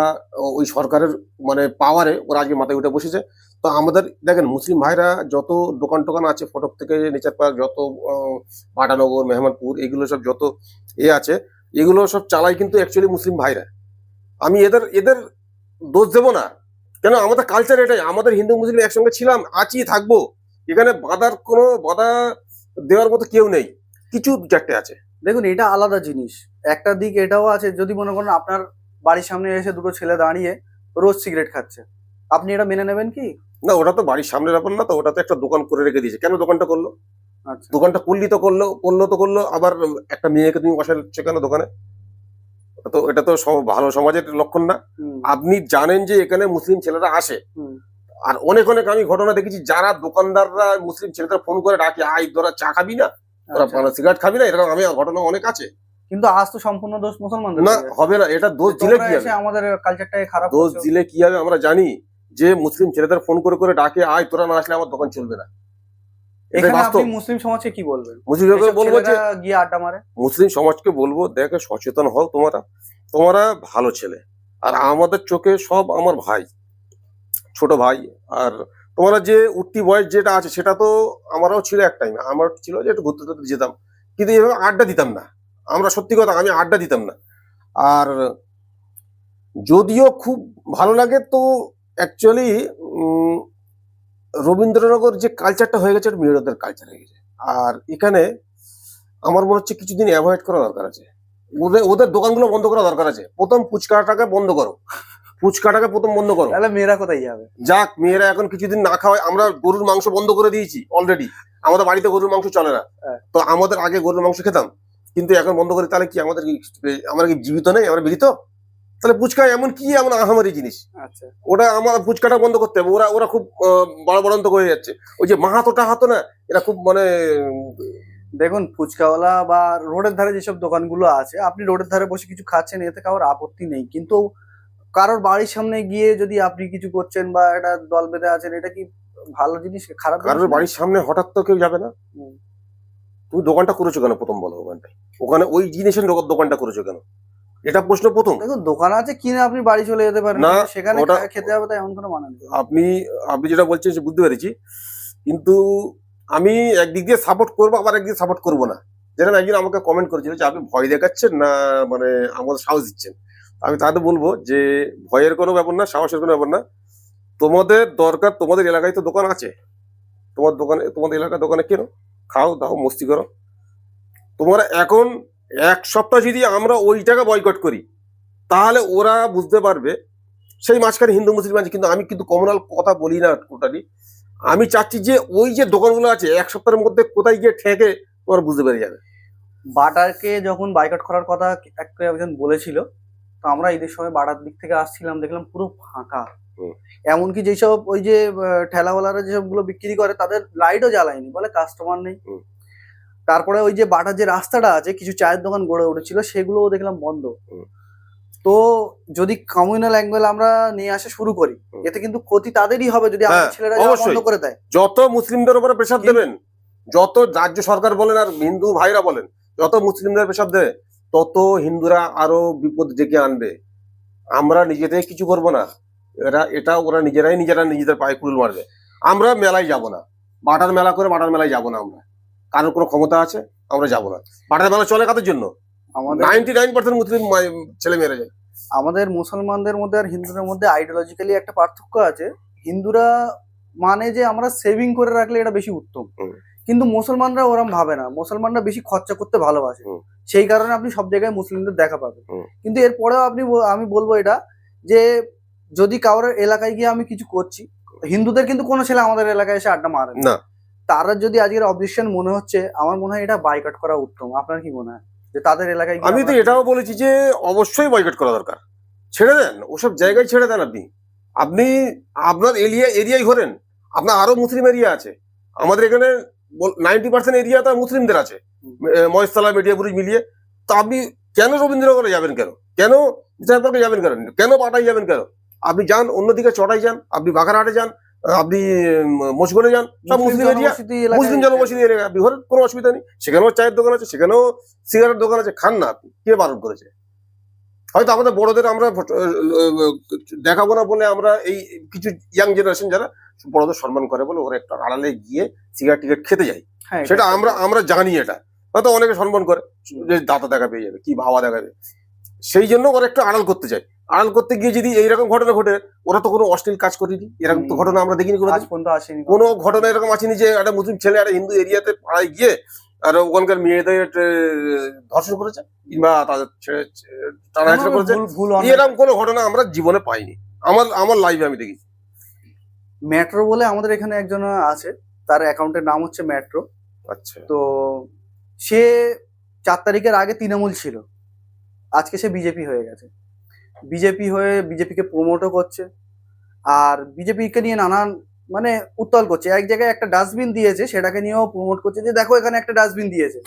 ওই সরকারের মানে পাওয়ারে ওরা আজকে মাথায় উঠে বসেছে। তো আমাদের দেখেন মুসলিম ভাইরা যত দোকান আছে, ফটক থেকে নেচার পার্ক, যত পাটানগর, মেহমানপুর, এগুলো সব যত আছে, এগুলো সব চালায় কিন্তু অ্যাকচুয়ালি মুসলিম ভাইরা। আমি এদের দোষ দেবো না, কেন আমাদের কালচার এটাই, আমাদের হিন্দু মুসলিম একসঙ্গে ছিলাম, আছি, থাকবো। এখানে বাধা দেওয়ার মতো কেউ নেই, কিছু দু চারটে আছে। দেখুন, এটা আলাদা জিনিস। একটা দিক এটাও আছে, যদি মনে করেন আপনার বাড়ির সামনে এসে দুটো ছেলে দাঁড়িয়ে রোজ সিগারেট খাচ্ছে, আপনি এটা মেনে নেবেন কি? না, ওটা তো বাড়ির সামনের ব্যাপার না, তো ওটা তো একটা দোকান করে রেখে দিয়েছে। কেন দোকানটা করলো? আচ্ছা, দোকানটা করলো, আবার একটা মেয়েকে তুমি বসাচ্ছ কেন দোকানে? তো এটা তো ভালো সমাজের লক্ষণ না। আপনি জানেন যে এখানে মুসলিম ছেলেরা আসে, আর অনেক আমি ঘটনা দেখেছি যারা দোকানদাররা মুসলিম ছেলেদের ফোন করে ডাকে, আয় তোরা চা খাবি না, তোরা সিগারেট খাবি না, এরকম আমি ঘটনা অনেক আছে। কিন্তু আজ তো সম্পূর্ণ দোষ মুসলমানদের না, হবে না। এটা দোষ দিলে কি হবে? আমাদের কালচারটাকে খারাপ দোষ দিলে কি হবে? আমরা জানি যে মুসলিম ছেলেদের ফোন করে ডাকে, আয় তোরা না আসলে আমার দোকান চলবে না। এখানে আপনি মুসলিম সমাজকে কি বলবেন? মুসলিম সমাজকে বলবো যে গিয়ে আড্ডা মারে, মুসলিম সমাজকে বলবো দেখে সচেতন হও, তোমরা ভালো ছেলে, আর আমাদের চোখে সব আমার ভাই, ছোট ভাই। আর তোমরা যে উঠতি বয়স যেটা আছে সেটা তো আমারও ছিল এক টাইম, আমার ছিল যে একটু ঘুরতে টুরতে যেতাম, কিন্তু এভাবে আড্ডা দিতাম না আমরা। সত্যি কথা, আমি আড্ডা দিতাম না। আর যদিও খুব ভালো লাগে, তো অ্যাকচুয়ালি রবীন্দ্রনগর যে কালচারটা হয়ে গেছে মেয়েদের কালচার হয়ে গেছে। আর এখানে আমার মনে হচ্ছে কিছুদিন অ্যাভয়েড করা দরকার আছে, ওদের দোকানগুলো বন্ধ করা দরকার আছে। প্রথম ফুচকাটাকে বন্ধ করো, প্রথম বন্ধ করো, তাহলে মেয়েরা কোথায় যাবে? যাক, মেয়েরা এখন কিছুদিন না খাওয়ায়। আমরা গরুর মাংস বন্ধ করে দিয়েছি অলরেডি, আমাদের বাড়িতে গরুর মাংস চলে না। তো আমাদের আগে গরুর মাংস খেতাম, কিন্তু এখন বন্ধ করে, তাহলে কি আমরা কি জীবিত নেই, আমরা মৃত? তাহলে ফুচকা এমন আহামরি জিনিস? আচ্ছা, ওটা আমার ফুচকাটা বন্ধ করতে হবে। ওরা খুব বড় বড়ন্ত হয়ে যাচ্ছে। ওই যে মাহাতো না, এরা খুব মানে দেখুন, ফুচকাওয়ালা বা রোডের ধারে যেসব দোকানগুলো আছে, আপনি রোডের ধারে বসে কিছু খাচ্ছেন, এতে কারোর আপত্তি নেই, কিন্তু কারোর বাড়ির সামনে গিয়ে যদি আপনি কিছু করছেন বা একটা দল বেঁধে আছেন, এটা কি ভালো জিনিস, খারাপ জিনিস কারোর না? বাড়ির সামনে হঠাৎ তো কেউ যাবে না। হুম। তুমি দোকানটা করেছো কেন, প্রথম বলো ওখানটায়, ওখানে ওই জিনিসের দোকানটা করেছো কেন, এটা প্রশ্ন প্রথম। দেখুন, দোকান আছে কিনে আপনি বাড়ি চলে যেতে পারেন, না, কিন্তু সেখানে ওটা খেতে হবে তাই এমন কোনো মানে নেই। আপনি আপনি যেটা বলছেন সে বুঝতে পেরেছি, কিন্তু আমি একদিক দিয়ে সাপোর্ট করবো, আবার একদিকে সাপোর্ট করবো না। যেরকম একজন আমাকে কমেন্ট করেছিল যে আপনি ভয় দেখাচ্ছেন না, মানে আমাদের সাহস দিচ্ছেন। আমি তাদের বলবো যে ভয়ের কোনো ব্যাপার না, সাহসের কোনো ব্যাপার না। তোমাদের দরকার, তোমাদের এলাকায় তো দোকান আছে, তোমাদের এলাকার দোকানে কেন, খাও দাও মস্তি করো। তোমরা এখন এক সপ্তাহ যদি আমরা ওই টাকা বয়কট করি, তাহলে ওরা বুঝতে পারবে সেই মাঝখানে হিন্দু মুসলিম আছে, কিন্তু আমি কিন্তু কমনাল কথা বলি না টোটালি। আমি চাচ্ছি যে ওই যে দোকানগুলো আছে এক সপ্তাহের মধ্যে কোথায় গিয়ে ঠেকে তোমরা বুঝতে পেরে যাবে। বাটারকে যখন বাইকআউট করার কথা একজন বলেছিল, তো আমরা ঈদের সময় বাটার দিক থেকে আসছিলাম, দেখলাম পুরো ফাঁকা। হুম। এমনকি যেসব ওই যে ঠেলাওয়ালারা যেসব গুলো বিক্রি করে, তাদের লাইটও জ্বালায়নি, বলে কাস্টমার নেই। হুম। তারপরে ওই যে বাটার যে রাস্তাটা আছে, কিছু চায়ের দোকান গড়ে উঠেছিল, সেগুলোও দেখলাম বন্ধ। হুম। তো যদি কমিউনাল অ্যাঙ্গেল আমরা নিয়ে আসা শুরু করি, হুম। এতে কিন্তু ক্ষতি তাদেরই হবে যদি হ্যাঁ, আমাদের ছেলেরা যাওয়া অবশ্যই। বন্ধ করে দেয়। যত মুসলিমদের উপরে প্রেশার দেবেন, যত রাজ্য সরকার বলেন আর হিন্দু ভাইরা বলেন, যত মুসলিমদের প্রেশার দেবে, তত হিন্দুরা আরো বিপদ ডেকে আনবে। আমরা নিজে থেকে কিছু করবো না, ওরা নিজেরা নিজেদের পায়ে কুড়ুল মারবে। আমরা মেলায় যাব না, বাটার মেলা করে বাটার মেলায় যাব না আমরা, কারোর কোনো ক্ষমতা আছে আমরা যাব না। বাটার মেলা চলে কাদের জন্য? আমাদের 99% মুসলিম ছেলে মেয়েরা যায়। আমাদের মুসলমানদের মধ্যে আর হিন্দুদের মধ্যে আইডিওলজিক্যালি একটা পার্থক্য আছে। হিন্দুরা মানে যে আমরা সেভিং করে রাখলে এটা বেশি উত্তম, হুম। কিন্তু মুসলমানরা ওরম ভাবে না, মুসলমানরা বেশি খরচা করতে ভালোবাসে। হুম। সেই কারণে আপনি সব জায়গায় মুসলিমদের দেখা পাবেন। হুম। কিন্তু এরপরেও আমি বলবো এটা, যে যদি কারোর এলাকায় গিয়ে আমি কিছু করছি, হিন্দুদের কিন্তু কোনো ছেলে আমাদের এলাকায় এসে আড্ডা মারে না। না, তারা যদি আজকের অবজেকশন মনে হচ্ছে, আমার মনে হয় এটা বাইকআউট করা উত্তম। আপনার কি মনে হয় যে তাদের এলাকায় গিয়ে আমি তো এটাও বলেছি যে অবশ্যই বয়কট করা দরকার। ছেড়ে দেন, ওসব জায়গায় ছেড়ে দেন। আপনি আপনার এরিয়ায় ঘোরেন, আপনার আরো মুসলিম এরিয়া আছে। আমাদের এখানে 90% এরিয়া তো মুসলিমদের আছে, মহেশতলা মেডিয়াপুরি মিলিয়ে। তো আপনি কেন রবীন্দ্রনগরে যাবেন, কেন বিচারপার্কে যাবেন, কেন পাটাই যাবেন, আপনি যান অন্যদিকে, চড়াই যান, আপনি বাঘারহাটে যান, আপনি মসগড়ে যান, সব মুসলিম এরিয়া, মুসলিম জনবসতি এরিয়া। আপনি ঘোরেন, কোনো অসুবিধা নেই। সেখানেও চায়ের দোকান আছে, সেখানেও সিগারেট দোকান আছে, খান না। আপনি কে বারণ করেছে? হয়তো আমাদের বড়দের আমরা দেখাবো না বলে, আমরা এই কিছু ইয়াং জেনারেশন যারা বড়দের সম্মান করে বলে ওরা একটা আড়ালে গিয়ে সিগারেট টিগারেট খেতে যায়, সেটা আমরা জানি। এটা হয়তো অনেকে সম্মান করে যে দাতা দেখা পেয়ে যাবে, কি ভাবা দেখাবে, সেই জন্য ওরা একটু আড়াল করতে চায়। আড়াল করতে গিয়ে যদি এইরকম ঘটনা ঘটে, ওরা তো কোনো অশ্লীল কাজ করেনি, এরকম তো ঘটনা আমরা দেখিনি কোনো ঘটনা এরকম আসেনি যে একটা মুসলিম ছেলে একটা হিন্দু এরিয়াতে পাড়ায় গিয়ে আর ওখানকার মেয়েদের ধর্ষণ করেছে কিংবা তাদের টানাহেঁচড়া করেছে। এরকম কোনো ঘটনা আমরা জীবনে পাইনি, আমার লাইফে আমি দেখেছি। মেট্রো বলে আমাদের এখানে একজন আছে, তার অ্যাকাউন্টের নাম হচ্ছে মেট্রো। আচ্ছা। তো সে 4 তারিখের আগে তৃণমূল ছিল, আজকে সে বিজেপি হয়ে গেছে। বিজেপিকে প্রমোটও করছে, আর বিজেপিকে নিয়ে নানান মানে উত্তল করছে। এক জায়গায় একটা ডাস্টবিন দিয়েছে, সেটাকে নিয়েও প্রমোট করছে যে দেখো এখানে একটা ডাস্টবিন দিয়েছে।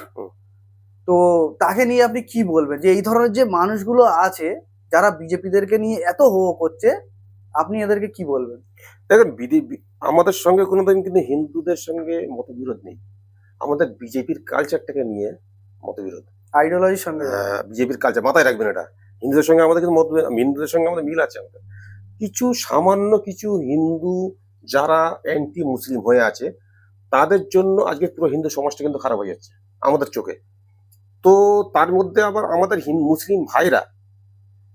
তো তাকে নিয়ে আপনি কি বলবেন, যে এই ধরনের যে মানুষগুলো আছে যারা বিজেপিদেরকে নিয়ে এত হো করছে, আপনি এদেরকে কি বলবেন? দেখেন, আমাদের সঙ্গে কোনোদিন কিন্তু হিন্দুদের সঙ্গে মতবিরোধ নেই। আমাদের বিজেপির কালচারটাকে নিয়ে মতবিরোধ, আইডিওলজির সঙ্গে। বিজেপির কালচার মাথায় রাখবেন। এটা হিন্দুদের সঙ্গে আমাদের কিন্তু হিন্দুদের সঙ্গে আমাদের মিল আছে। আমাদের কিছু সামান্য কিছু হিন্দু যারা অ্যান্টি মুসলিম হয়ে আছে, তাদের জন্য আজকে পুরো হিন্দু সমাজটা কিন্তু খারাপ হয়ে যাচ্ছে আমাদের চোখে। তো তার মধ্যে আবার আমাদের মুসলিম ভাইরা,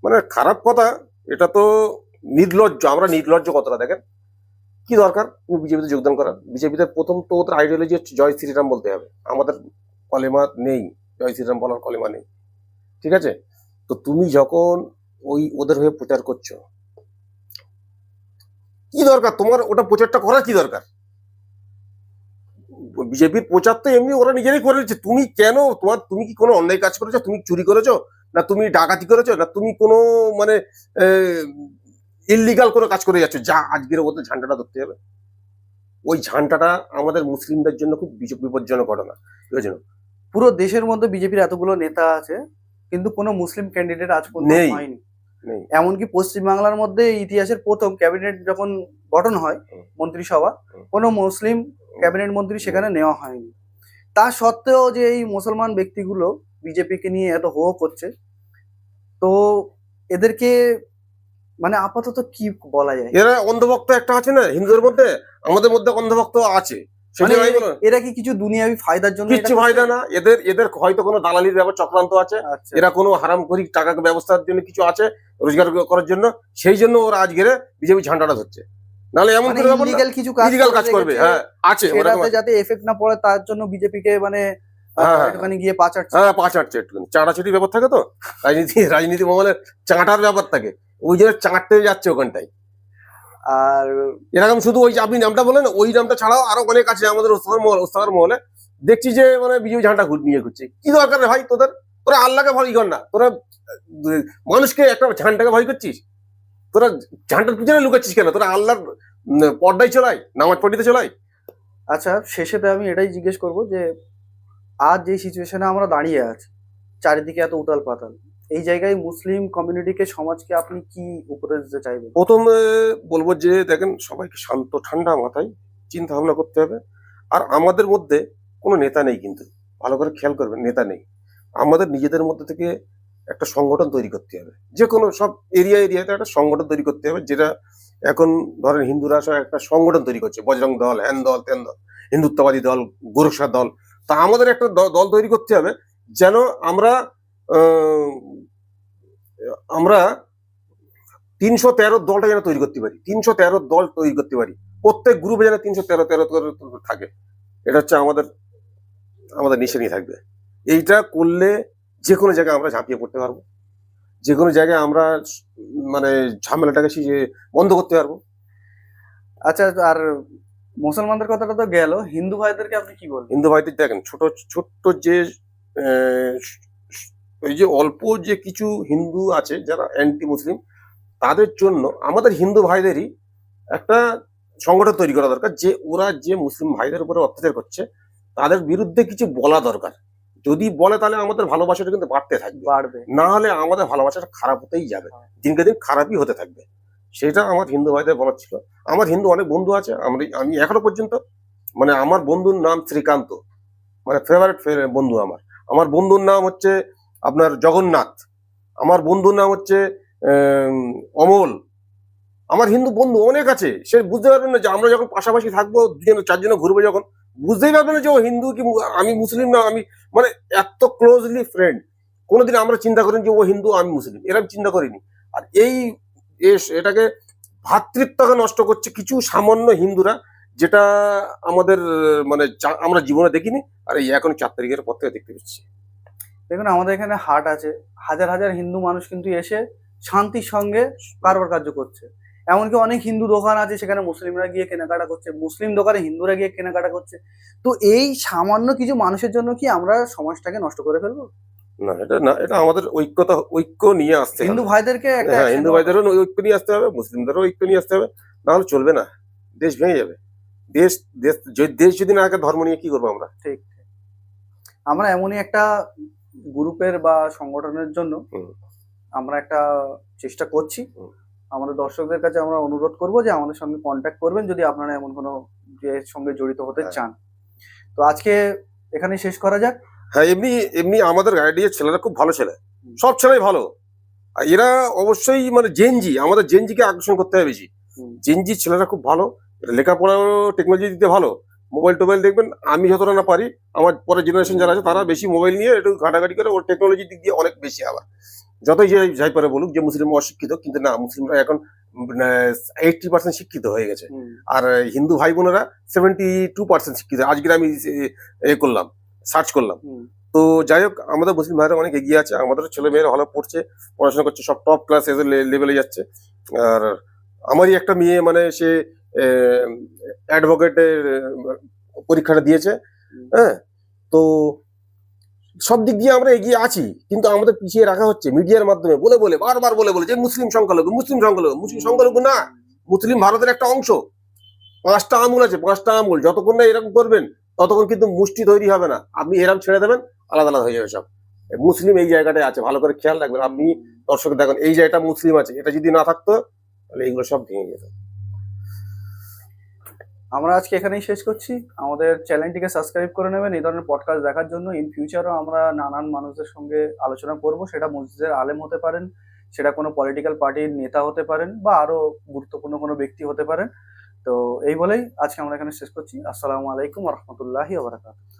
মানে খারাপ কথা, এটা তো নির্লজ্জ। আমরা নির্লজ্জ কতটা দেখেন, কি দরকার তুমি বিজেপিতে যোগদান করার? বিজেপিতে প্রথম তো ওদের আইডিওলজি হচ্ছে জয় শ্রীরাম বলতে হবে। আমাদের কলেমা নেই, জয় শ্রীরাম বলার কলেমা নেই, ঠিক আছে? তো তুমি যখন ওদের হয়ে প্রচার করছো, কি দরকার তোমার ওটা প্রচারটা করার? কি দরকার? বিজেপির প্রচার তো এমনি ওরা নিজেরাই করে দিচ্ছে। তুমি কেন তুমি কি কোনো অন্যায় কাজ করেছো? তুমি চুরি করেছো, না তুমি ডাকাতি করেছো, না তুমি কোনো মানে ইললিগাল কোনো কাজ করে যাচ্ছ যা আজকের ওদের ঝান্ডাটা ধরতে হবে? ওই ঝান্ডাটা আমাদের মুসলিমদের জন্য খুব বিপজ্জনক ঘটনা, বুঝেছেন? পুরো দেশের মধ্যে বিজেপির এতগুলো নেতা আছে, কিন্তু কোনো মুসলিম ক্যান্ডিডেট আজ পর্যন্ত নেই। হয়নি। নেই। এমনকি পশ্চিমবাংলার মধ্যে ইতিহাসের প্রথম ক্যাবিনেট যখন গঠন হয়, মন্ত্রিসভা, কোনো মুসলিম ক্যাবিনেট মন্ত্রী সেখানে নেওয়া হয়নি। তা সত্ত্বেও যে এই মুসলমান ব্যক্তিগুলো বিজেপিকে নিয়ে এত হো হো করছে, তো এদেরকে মানে আপাতত কি বলা যায়? এরা অন্ধভক্ত একটা আছে না হিন্দুদের মধ্যে, আমাদের মধ্যে অন্ধভক্ত আছে। মানে সেটা আমি বলবো না। এরা কি কিছু দুনিয়াবি ফায়দার জন্য এটা কিচ্ছু করছে? ফায়দা না, এদের এদের হয়তো কোনো দালালির ব্যাপার চক্রান্ত আছে, আচ্ছা, এরা কোনো হারাম করি টাকা ব্যবস্থার জন্য কিছু আছে রোজগার করার জন্য, সেই জন্য ওরা আজকের বিজেপি ঝান্ডাটা ধরছে। নাহলে এমন মানে করে ব্যাপার না, ইলিগাল কিছু ইলিগাল কাজ করে করবে। রেখেছে, হ্যাঁ আছে, ওরকম সেটাতে আছে। যাতে এফেক্ট না পড়ে তার জন্য বিজেপিকে মানে হ্যাঁ, হ্যাঁ, একটুখানি গিয়ে পাচারছে। হ্যাঁ পাঁচ আটছে একটুখানি চাঁটাছুটি ব্যাপার থাকে তো, রাজনীতি মহলে চাঁটার ব্যাপার থাকে, ওই জন্য চাঁটতে যাচ্ছে ওখানটায়। আর এরকম শুধু ওই যে আপনি নামটা বলেন ওই নামটা ছাড়াও আরো অনেক আছে আমাদের ওস্তাদার মহলে, দেখছি যে মানে বিজেপি ঝান্ডা নিয়ে ঘুরছে। কি দরকার রে ভাই তোদের? তোরা আল্লাহকে ভয় কর না, তোরা মানুষকে একটা ঝান্ডাকে ভয় করছিস, তোরা ঝান্ডার পিছনে লুকাচ্ছিস কেন? তোরা আল্লাহর পর্দায় চলাই, নামাজ পড়িতে চলাই। আচ্ছা, শেষেতে আমি এটাই জিজ্ঞেস করব যে আজ যে সিচুয়েশনে আমরা দাঁড়িয়ে আছি, চারিদিকে এত উতাল পাতাল, এই জায়গায় মুসলিম কমিউনিটিকে, সমাজকে আপনি কি উপদেশ দিতে চাইবেন? প্রথমে বলবো যে দেখেন, সবাইকে শান্ত ঠান্ডা মাথায় চিন্তা ভাবনা করতে হবে। আর আমাদের মধ্যে কোনো নেতা নেই, কিন্তু ভালো করে খেয়াল করবেন, নেতা নেই। আমাদের নিজেদের মধ্যে থেকে একটা সংগঠন তৈরি করতে হবে, যে কোনো সব এরিয়াতে একটা সংগঠন তৈরি করতে হবে। যেটা এখন ধরেন হিন্দুরা সব একটা সংগঠন তৈরি করছে, বজরং দল, হ্যান দল, তেন দল, হিন্দুত্ববাদী দল, গোরক্ষা দল। তা আমাদের একটা দল তৈরি করতে হবে, যেন আমরা আহ, আমরা 313 দলটা যেন তৈরি করতে পারি, 313 দল তৈরি করতে পারি, প্রত্যেক গ্রুপে যেন 313 থাকে। এটা হচ্ছে আমাদের আমাদের নিশানি থাকবে। এইটা করলে যে কোনো জায়গায় আমরা ঝাঁপিয়ে পড়তে পারবো, যে কোনো জায়গায় আমরা মানে ঝামেলাটাকে বন্ধ করতে পারবো। আচ্ছা, আর মুসলমানদের কথাটা তো গেল, হিন্দু ভাইদেরকে আপনি কি বলবেন? হিন্দু ভাইদের দেখেন, ছোট্ট যে আহ, ওই যে অল্প যে কিছু হিন্দু আছে যারা অ্যান্টি মুসলিম, তাদের জন্য আমাদের হিন্দু ভাইদেরই একটা সংগঠন তৈরি করা দরকার, যে ওরা যে মুসলিম ভাইদের উপরে অত্যাচার করছে তাদের বিরুদ্ধে কিছু বলা দরকার। যদি বলে তাহলে আমাদের ভালোবাসাটা কিন্তু বাড়তে থাকবে, বাড়বে। না হলে আমাদের ভালোবাসাটা খারাপ হতেই যাবে, দিনকে দিন খারাপই হতে থাকবে। সেটা আমার হিন্দু ভাইদের বলার ছিল। আমার হিন্দু অনেক বন্ধু আছে, আমি এখনো পর্যন্ত মানে আমার বন্ধুর নাম শ্রীকান্ত, মানে ফেভারিট বন্ধু আমার। আমার বন্ধুর নাম হচ্ছে আপনার জগন্নাথ, আমার বন্ধুর নাম হচ্ছে অমল। আমার হিন্দু বন্ধু অনেক আছে, সে বুঝতে পারবেন না যে আমরা যখন পাশাপাশি থাকবো, দুজন চারজনে ঘুরবো যখন, বুঝতেই পারবেন না যে ও হিন্দু কি আমি মুসলিম না। আমি মানে এত ক্লোজলি ফ্রেন্ড, কোনোদিন আমরা চিন্তা করিনি যে ও হিন্দু আমি মুসলিম, এরকম চিন্তা করিনি। আর এটাকে ভ্রাতৃত্বকে নষ্ট করছে কিছু সামান্য হিন্দুরা, যেটা আমাদের মানে আমরা জীবনে দেখিনি, আর এই এখন 4 তারিখের পর থেকে দেখতে পাচ্ছি। দেখুন, আমাদের এখানে হাট আছে, হাজার হাজার হিন্দু মানুষ কিন্তু এসে শান্তির সঙ্গে কারবার কার্য করছে। এমনকি অনেক হিন্দু দোকান আছে, সেখানে মুসলিমরা গিয়ে কেনাকাটা করছে, মুসলিম দোকানে হিন্দুরা গিয়ে কেনাকাটা করছে। তো এই সামান্য কিছু মানুষের জন্য কি আমরা সমাজটাকে নষ্ট করে ফেলবো? না, এটা আমাদের ঐক্য নিয়ে আসতে হবে। হিন্দু ভাইদেরকে একটা হ্যাঁ, action হিন্দু নেওয়া ভাইদেরও ঐক্য নিয়ে আসতে হবে, মুসলিমদেরও ঐক্য নিয়ে আসতে হবে, নাহলে চলবে না, দেশ ভেঙে যাবে। দেশ যদি না থাকে, ধর্ম নিয়ে কি করবো আমরা? ঠিক। আমরা এমনই একটা গ্রুপের বা সংগঠনের জন্য আমরা একটা চেষ্টা করছি। আমাদের দর্শকদের কাছে আমরা অনুরোধ করব যে আমাদের সঙ্গে কন্ট্যাক্ট করবেন যদি আপনারা এমন কোনো এর সঙ্গে জড়িত হতে চান। তো আজকে এখানে শেষ করা যাক। হ্যাঁ, এমনি আমাদের গাইডিয়ার ছেলেরা খুব ভালো ছেলে, সব ছেলেই ভালো। আর এরা অবশ্যই মানে আমাদের জেনজিকে আকর্ষণ করতে হবে বেশি। জেনজি ছেলেরা খুব ভালো, লেখাপড়াও টেকনোলজি দিতে ভালো, মোবাইল টোবাইল দেখবেন, আমি যতটা না পারি, আমার পরের জেনারেশন যারা আছে তারা বেশি মোবাইল নিয়ে একটু ঘাটাঘাটি করে, ওর টেকনোলজির দিক দিয়ে অনেক বেশি। আবার যতই যাই পারে বলুক যে মুসলিম অশিক্ষিত, কিন্তু না, মুসলিমরা এখন 80% শিক্ষিত হয়ে গেছে। আর হিন্দু ভাই বোনেরা 72% শিক্ষিত। আজকে আমি করলাম, সার্চ করলাম। তো যাই হোক, আমাদের মুসলিম ভাইরা অনেক এগিয়ে আছে, আমাদের ছেলে মেয়েরা ভালো পড়ছে, পড়াশোনা করছে, সব টপ ক্লাস লেভেলে যাচ্ছে। আর আমারই একটা মেয়ে মানে সে অ্যাডভোকেটের পরীক্ষাটা দিয়েছে। হ্যাঁ, তো সব দিক দিয়ে আমরা এগিয়ে আছি, কিন্তু আমাদের পিছিয়ে রাখা হচ্ছে মিডিয়ার মাধ্যমে, বারবার বলে যে মুসলিম সংখ্যালঘু না, মুসলিম ভারতের একটা অংশ। 5টা আঙুল আছে, 5টা আঙুল, যতক্ষণ না এরকম করবেন ততক্ষণ কিন্তু মুষ্টি তৈরি হবে না। আপনি এরকম ছেড়ে দেবেন, আলাদা আলাদা হয়ে যাবে সব। মুসলিম এই জায়গাটায় আছে, ভালো করে খেয়াল রাখবেন আপনি, দর্শক দেখেন এই জায়গাটা মুসলিম আছে, এটা যদি না থাকতো তাহলে এইগুলো সব ভেঙে যেত। আমরা আজকে এখানেই শেষ করছি। আমাদের চ্যানেলটিকে সাবস্ক্রাইব করে নেবেন এই ধরনের পডকাস্ট দেখার জন্য। ইন ফিউচারও আমরা নানান মানুষদের সঙ্গে আলোচনা করব, সেটা মসজিদের আলেম হতে পারেন, সেটা কোনো পলিটিক্যাল পার্টির নেতা হতে পারেন, বা আরো গুরুত্বপূর্ণ কোনো ব্যক্তি হতে পারেন। তো এই বলেই আজকে আমরা এখানে শেষ করছি। আসসালামু আলাইকুম রহমতুল্লাহি ওয়া বারাকাতুহু।